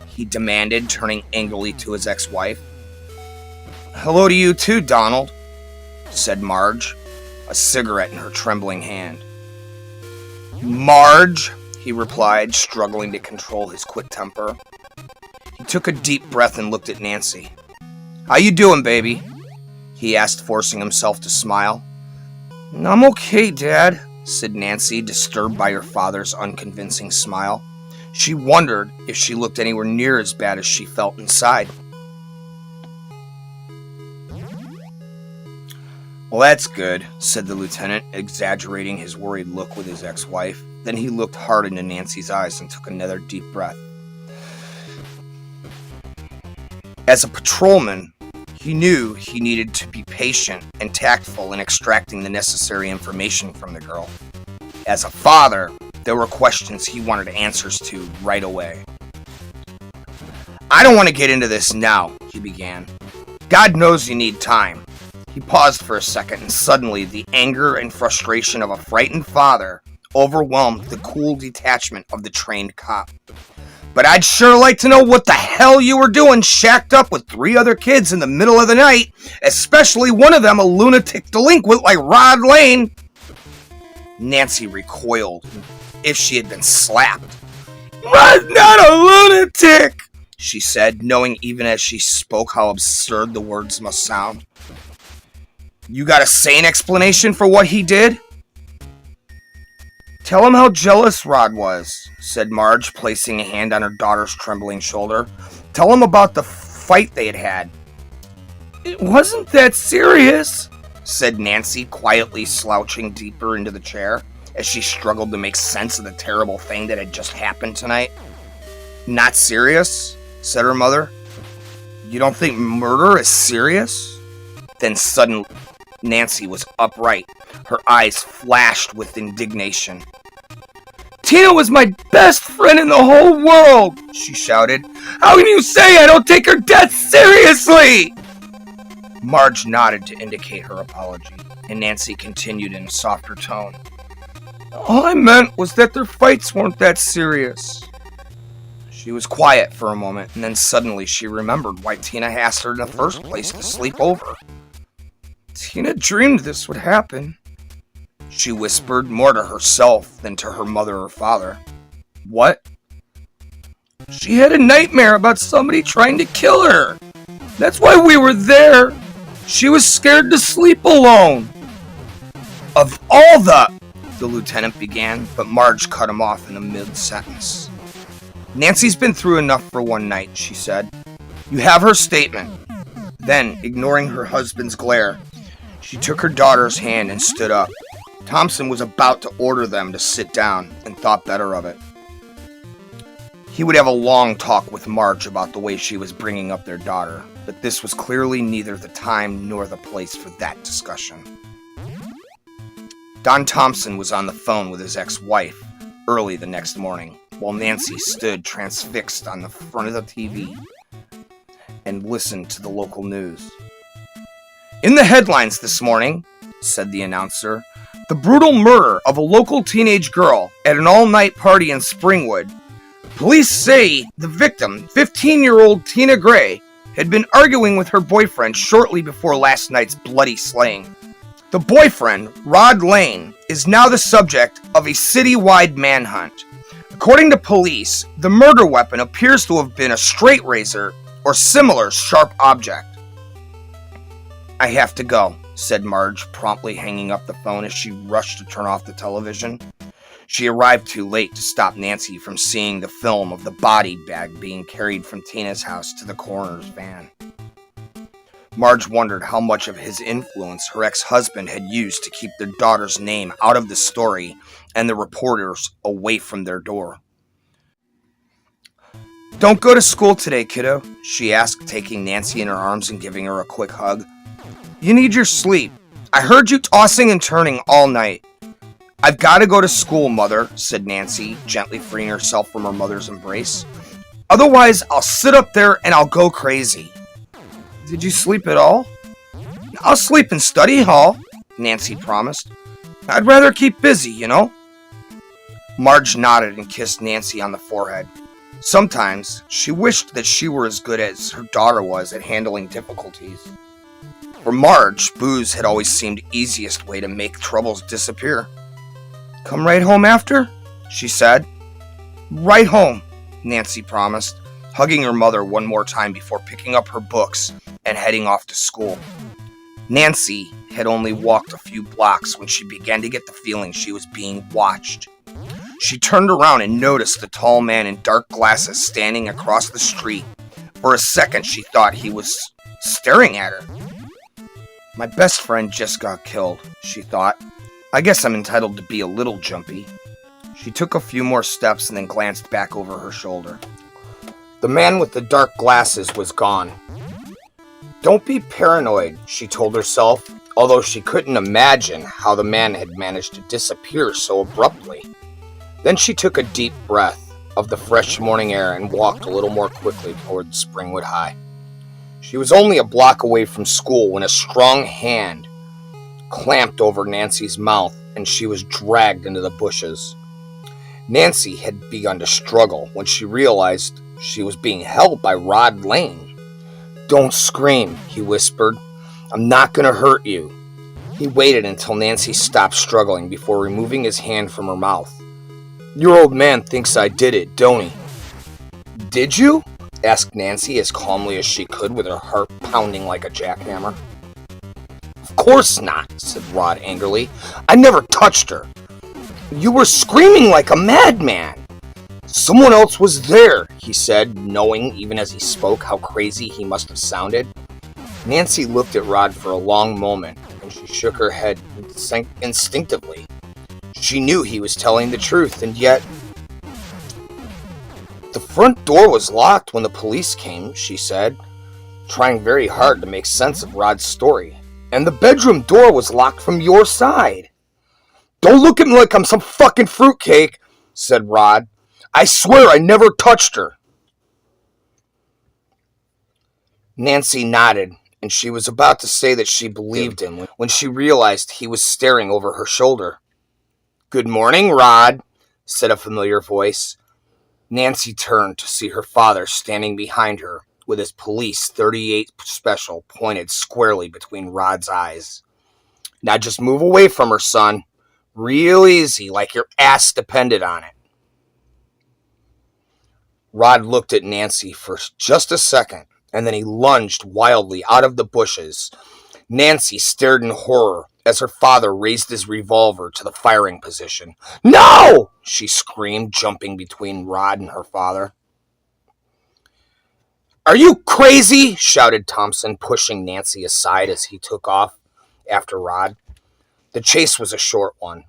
He demanded, turning angrily to his ex-wife. Hello to you too, Donald, said Marge, a cigarette in her trembling hand. Marge, he replied, struggling to control his quick temper. He took a deep breath and looked at Nancy. How you doing, baby? He asked, forcing himself to smile. I'm okay, Dad, said Nancy, disturbed by her father's unconvincing smile. She wondered if she looked anywhere near as bad as she felt inside. Well, that's good, said the lieutenant, exaggerating his worried look with his ex-wife. Then he looked hard into Nancy's eyes and took another deep breath. As a patrolman, he knew he needed to be patient and tactful in extracting the necessary information from the girl. As a father, there were questions he wanted answers to right away. I don't want to get into this now, he began. God knows you need time. He paused for a second, and suddenly the anger and frustration of a frightened father overwhelmed the cool detachment of the trained cop. But I'd sure like to know what the hell you were doing shacked up with 3 other kids in the middle of the night, especially one of them a lunatic delinquent like Rod Lane. Nancy recoiled, if she had been slapped. Rod's not a lunatic, she said, knowing even as she spoke how absurd the words must sound. You got a sane explanation for what he did? Tell him how jealous Rod was, said Marge, placing a hand on her daughter's trembling shoulder. Tell him about the fight they had had. It wasn't that serious, said Nancy, quietly slouching deeper into the chair as she struggled to make sense of the terrible thing that had just happened tonight. Not serious, said her mother. You don't think murder is serious? Then suddenly, Nancy was upright. Her eyes flashed with indignation. Tina was my best friend in the whole world, she shouted. How can you say I don't take her death seriously? Marge nodded to indicate her apology, and Nancy continued in a softer tone. All I meant was that their fights weren't that serious. She was quiet for a moment, and then suddenly she remembered why Tina asked her in the first place to sleep over. Tina dreamed this would happen, she whispered, more to herself than to her mother or father. What? She had a nightmare about somebody trying to kill her. That's why we were there. She was scared to sleep alone. Of all the lieutenant began, but Marge cut him off in the mid-sentence. Nancy's been through enough for one night, she said. You have her statement. Then, ignoring her husband's glare, she took her daughter's hand and stood up. Thompson was about to order them to sit down and thought better of it. He would have a long talk with Marge about the way she was bringing up their daughter, but this was clearly neither the time nor the place for that discussion. Don Thompson was on the phone with his ex-wife early the next morning, while Nancy stood transfixed on the front of the TV and listened to the local news. In the headlines this morning, said the announcer, the brutal murder of a local teenage girl at an all-night party in Springwood. Police say the victim, 15-year-old Tina Gray, had been arguing with her boyfriend shortly before last night's bloody slaying. The boyfriend, Rod Lane, is now the subject of a citywide manhunt. According to police, the murder weapon appears to have been a straight razor or similar sharp object. I have to go, said Marge, promptly hanging up the phone as she rushed to turn off the television. She arrived too late to stop Nancy from seeing the film of the body bag being carried from Tina's house to the coroner's van. Marge wondered how much of his influence her ex-husband had used to keep their daughter's name out of the story and the reporters away from their door. Don't go to school today, kiddo, she asked, taking Nancy in her arms and giving her a quick hug. You need your sleep. I heard you tossing and turning all night. I've got to go to school, Mother, said Nancy, gently freeing herself from her mother's embrace. Otherwise, I'll sit up there and I'll go crazy. Did you sleep at all? I'll sleep in study hall, Nancy promised. I'd rather keep busy, you know. Marge nodded and kissed Nancy on the forehead. Sometimes, she wished that she were as good as her daughter was at handling difficulties. For Marge, booze had always seemed the easiest way to make troubles disappear. Come right home after? She said. Right home, Nancy promised, hugging her mother one more time before picking up her books and heading off to school. Nancy had only walked a few blocks when she began to get the feeling she was being watched. She turned around and noticed the tall man in dark glasses standing across the street. For a second, she thought he was staring at her. My best friend just got killed, she thought. I guess I'm entitled to be a little jumpy. She took a few more steps and then glanced back over her shoulder. The man with the dark glasses was gone. Don't be paranoid, she told herself, although she couldn't imagine how the man had managed to disappear so abruptly. Then she took a deep breath of the fresh morning air and walked a little more quickly toward Springwood High. She was only a block away from school when a strong hand clamped over Nancy's mouth and she was dragged into the bushes. Nancy had begun to struggle when she realized she was being held by Rod Lane. Don't scream, he whispered. I'm not going to hurt you. He waited until Nancy stopped struggling before removing his hand from her mouth. Your old man thinks I did it, don't he? Did you? Asked Nancy as calmly as she could with her heart pounding like a jackhammer. Of course not, said Rod angrily. I never touched her. You were screaming like a madman. Someone else was there, he said, knowing even as he spoke how crazy he must have sounded. Nancy looked at Rod for a long moment, and she shook her head instinctively. She knew he was telling the truth, and yet... The front door was locked when the police came, she said, trying very hard to make sense of Rod's story. And the bedroom door was locked from your side. Don't look at me like I'm some fucking fruitcake, said Rod. I swear I never touched her. Nancy nodded, and she was about to say that she believed him when she realized he was staring over her shoulder. Good morning, Rod, said a familiar voice. Nancy turned to see her father standing behind her with his police 38 special pointed squarely between Rod's eyes. Now just move away from her, son. Real easy, like your ass depended on it. Rod looked at Nancy for just a second, and then he lunged wildly out of the bushes. Nancy stared in horror as her father raised his revolver to the firing position. No! She screamed, jumping between Rod and her father. Are you crazy? Shouted Thompson, pushing Nancy aside as he took off after Rod. The chase was a short one.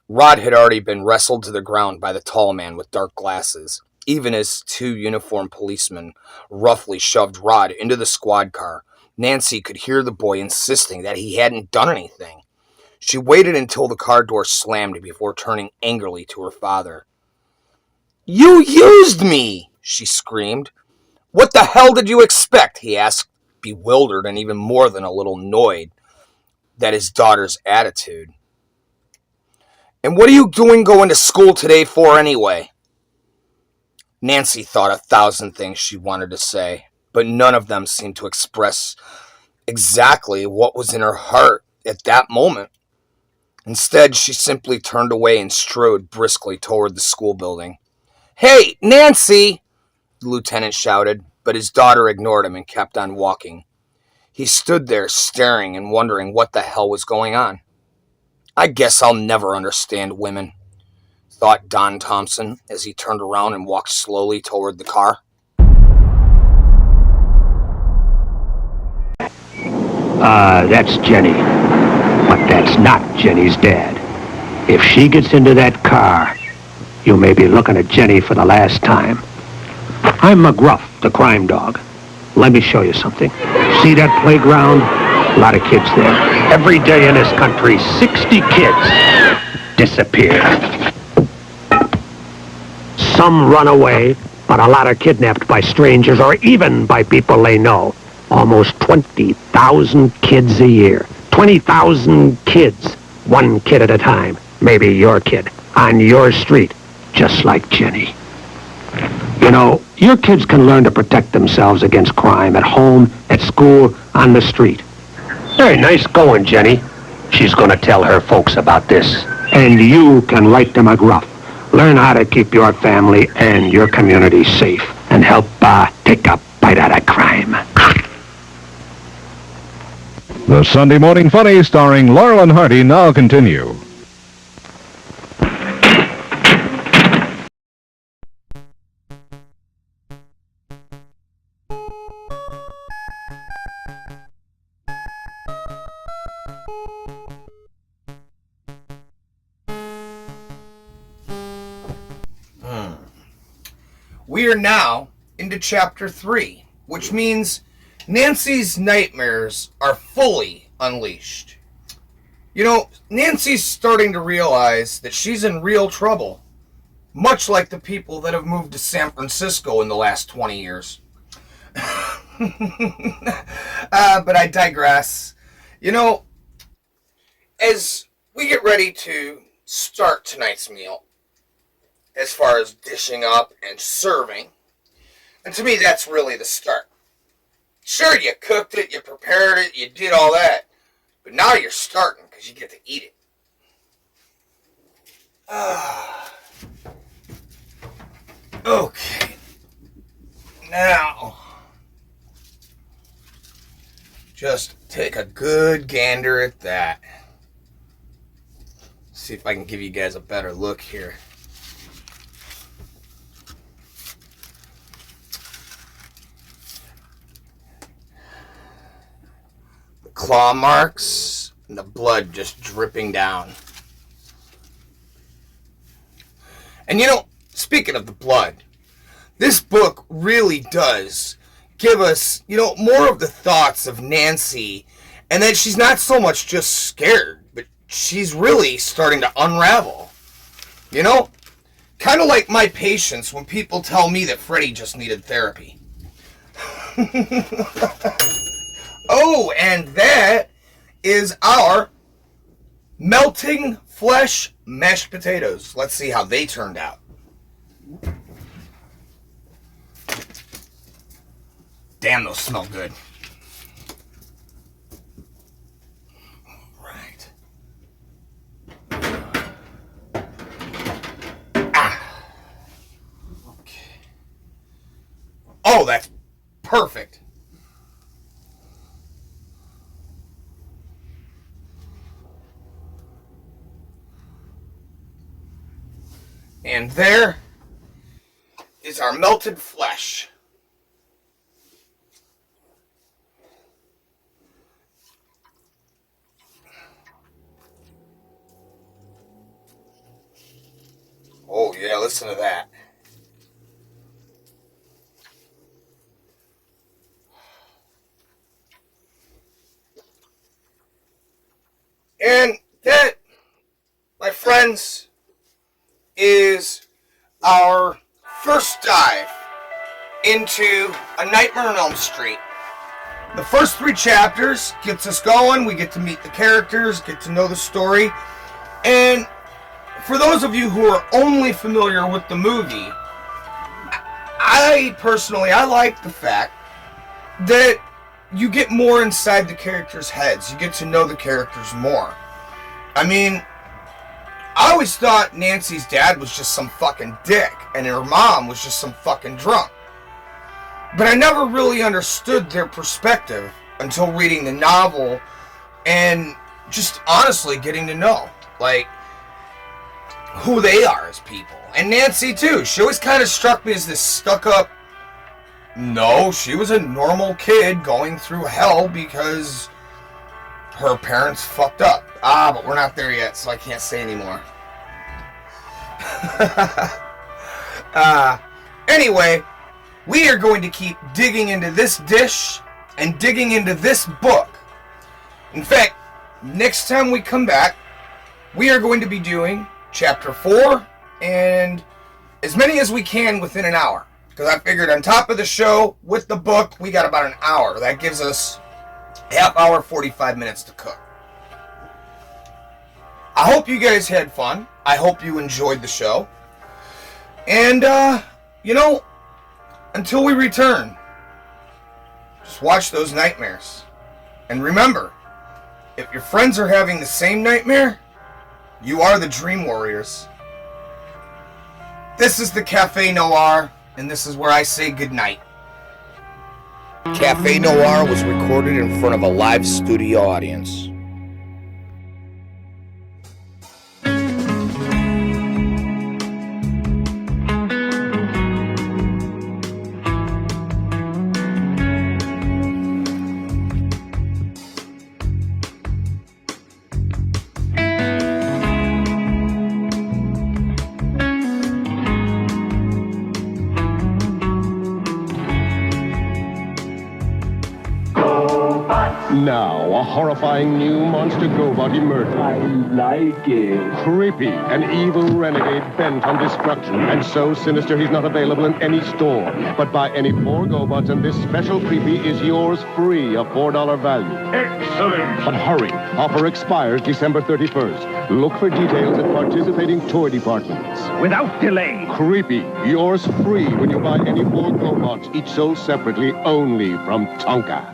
Rod had already been wrestled to the ground by the tall man with dark glasses, even as two uniformed policemen roughly shoved Rod into the squad car. Nancy could hear the boy insisting that he hadn't done anything. She waited until the car door slammed before turning angrily to her father. You used me, she screamed. What the hell did you expect? He asked, bewildered and even more than a little annoyed at his daughter's attitude. And what are you going to school today for anyway? Nancy thought 1,000 things she wanted to say, but none of them seemed to express exactly what was in her heart at that moment. Instead, she simply turned away and strode briskly toward the school building. Hey, Nancy! The lieutenant shouted, but his daughter ignored him and kept on walking. He stood there staring and wondering what the hell was going on. I guess I'll never understand women, thought Don Thompson as he turned around and walked slowly toward the car. That's Jenny. But that's not Jenny's dad. If she gets into that car, you may be looking at Jenny for the last time. I'm McGruff, the crime dog. Let me show you something. See that playground? A lot of kids there. Every day in this country, 60 kids disappear. Some run away, but a lot are kidnapped by strangers or even by people they know. Almost 20,000 kids a year. 20,000 kids, one kid at a time. Maybe your kid, on your street, just like Jenny. You know, your kids can learn to protect themselves against crime at home, at school, on the street. Hey, nice going, Jenny. She's gonna tell her folks about this. And you can write to McGruff. Learn how to keep your family and your community safe and help take a bite out of crime. The Sunday Morning Funny starring Laurel and Hardy now continue. We are now into Chapter 3, which means Nancy's nightmares are fully unleashed. You know, Nancy's starting to realize that she's in real trouble, much like the people that have moved to San Francisco in the last 20 years. But I digress. You know, as we get ready to start tonight's meal, as far as dishing up and serving, and to me that's really the start. Sure, you cooked it, you prepared it, you did all that, but now you're starting because you get to eat it. Okay. Now, just take a good gander at that. See if I can give you guys a better look here. The claw marks and the blood just dripping down. And you know, speaking of the blood, this book really does give us, you know, more of the thoughts of Nancy, and that she's not so much just scared, but she's really starting to unravel. You know, kind of like my patience when people tell me that Freddy just needed therapy. Oh, and that is our melting flesh mashed potatoes. Let's see how they turned out. Damn, those smell good. Right. Okay. Oh, that's perfect. And there is our melted flesh. Oh yeah, listen to that. And that, my friends, is our first dive into A Nightmare on Elm Street. The first 3 chapters gets us going. We get to meet the characters, get to know the story. And for those of you who are only familiar with the movie, I personally like the fact that you get more inside the characters' heads. You get to know the characters more. I mean, I always thought Nancy's dad was just some fucking dick, and her mom was just some fucking drunk. But I never really understood their perspective until reading the novel and just honestly getting to know, like, who they are as people. And Nancy, too. She always kind of struck me as this stuck-up... No, she was a normal kid going through hell because her parents fucked up. But we're not there yet, so I can't say anymore. Anyway, we are going to keep digging into this dish and digging into this book. In fact, next time we come back, we are going to be doing Chapter 4 and as many as we can within an hour. Because I figured on top of the show, with the book, we got about an hour. That gives us half hour, 45 minutes to cook. I hope you guys had fun. I hope you enjoyed the show. And, you know, until we return, just watch those nightmares. And remember, if your friends are having the same nightmare, you are the Dream Warriors. This is the Café Noir, and this is where I say goodnight. Café Noir was recorded in front of a live studio audience. Now, a horrifying new monster GoBot emerges. I like it. Creepy, an evil renegade bent on destruction, and so sinister he's not available in any store. But buy any 4 GoBots, and this special creepy is yours free, a $4 value. Excellent! But hurry, offer expires December 31st. Look for details at participating toy departments. Without delay. Creepy, yours free when you buy any 4 GoBots, each sold separately, only from Tonka.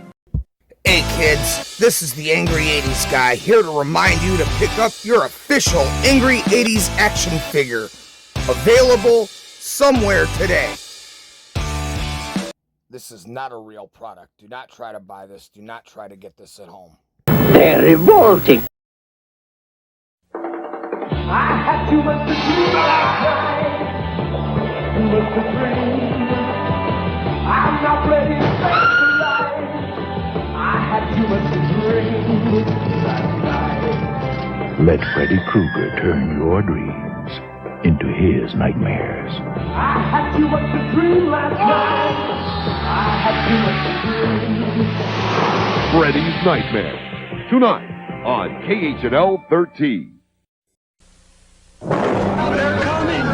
Hey kids, this is the Angry 80s guy, here to remind you to pick up your official Angry 80s action figure. Available somewhere today. This is not a real product. Do not try to buy this. Do not try to get this at home. They're revolting. I had too much to do last night, too much to dream. I'm not ready to face the light. I had too much to dream last night. Let Freddy Krueger turn your dreams into his nightmares. I had too much to dream last night. I had too much to dream. Freddy's Nightmare. Tonight on KHNL 13. They're coming!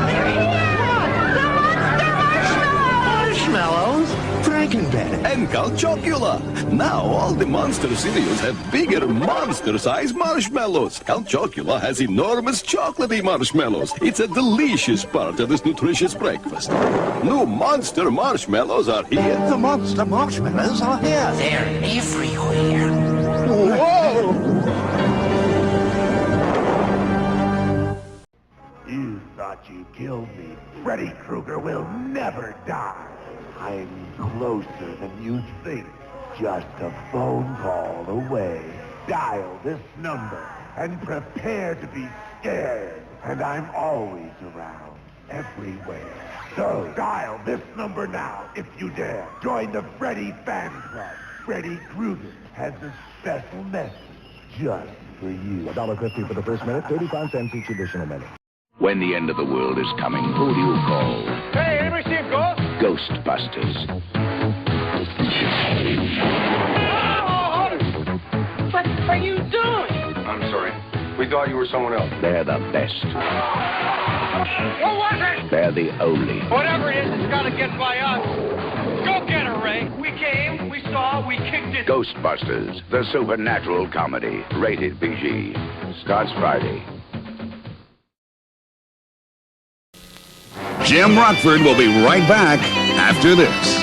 Marshmallows? Frankenbed. And Calchocula. Now all the monster cereals have bigger monster-sized marshmallows. Calchocula has enormous chocolatey marshmallows. It's a delicious part of this nutritious breakfast. New monster marshmallows are here. The monster marshmallows are here. They're everywhere. Whoa! You thought you killed me. Freddy Krueger will never die. I'm closer than you think. Just a phone call away. Dial this number and prepare to be scared. And I'm always around, everywhere. So dial this number now if you dare. Join the Freddy Fan Club. Freddy Krueger has a special message just for you. $1.50 for the first minute, 35 cents each additional minute. When the end of the world is coming, who do you call? Hey, anybody see a ghost? Ghostbusters. What are you doing? I'm sorry. We thought you were someone else. They're the best. What was it? They're the only. Whatever it is, it's got to get by us. Go get her, Ray. We came, we saw, we kicked it. Ghostbusters, the supernatural comedy, rated PG. Starts Friday. Jim Rockford will be right back after this.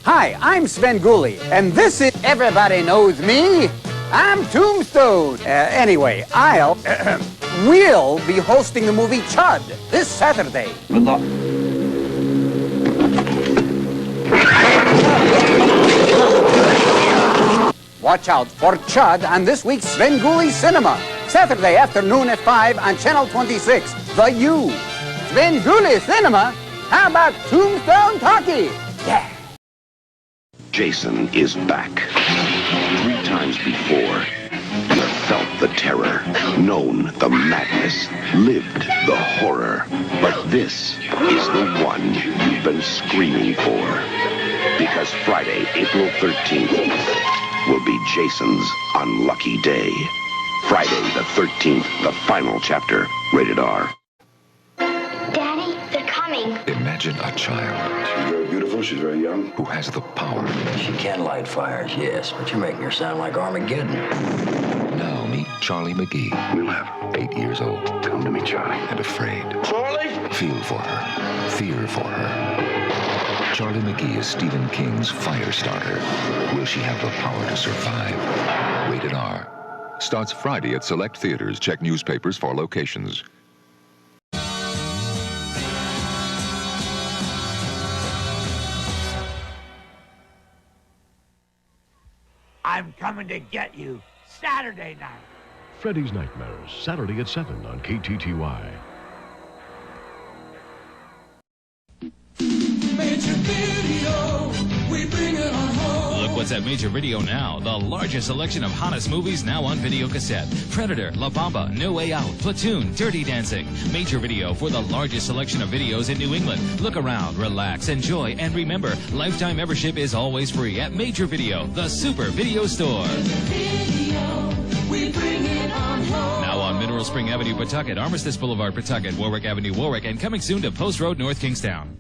Hi, I'm Sven Gulli, and this is Everybody Knows Me. I'm Tombstone. Anyway, we'll be hosting the movie Chud this Saturday. Good luck. Watch out for Chud on this week's Sven Gulli Cinema. Saturday afternoon at 5 on Channel 26, The U. Sven Gulli Cinema? How about Tombstone Talkie? Yeah. Jason is back. 3 times before, you have felt the terror, known the madness, lived the horror. But this is the one you've been screaming for. Because Friday, April 13th, will be Jason's unlucky day. Friday the 13th, the final chapter, rated R. Daddy, they're coming. Imagine a child. She's very beautiful, she's very young. Who has the power. She can light fires, yes, but you're making her sound like Armageddon. Now meet Charlie McGee. We'll have 8 years old. Come to me, Charlie. And afraid. Charlie! Feel for her. Fear for her. Charlie McGee is Stephen King's fire starter. Will she have the power to survive? Rated R. Starts Friday at select theaters. Check newspapers for locations. I'm coming to get you Saturday night. Freddy's Nightmares, Saturday at 7 on KTTY. Major Video, we bring it on home. Look what's at Major Video now. The largest selection of hottest movies now on video cassette. Predator, La Bamba, No Way Out, Platoon, Dirty Dancing. Major Video for the largest selection of videos in New England. Look around, relax, enjoy, and remember, lifetime membership is always free at Major Video, the super video store. We bring it on home. Now on Mineral Spring Avenue, Pawtucket, Armistice Boulevard, Pawtucket, Warwick Avenue, Warwick, and coming soon to Post Road, North Kingstown.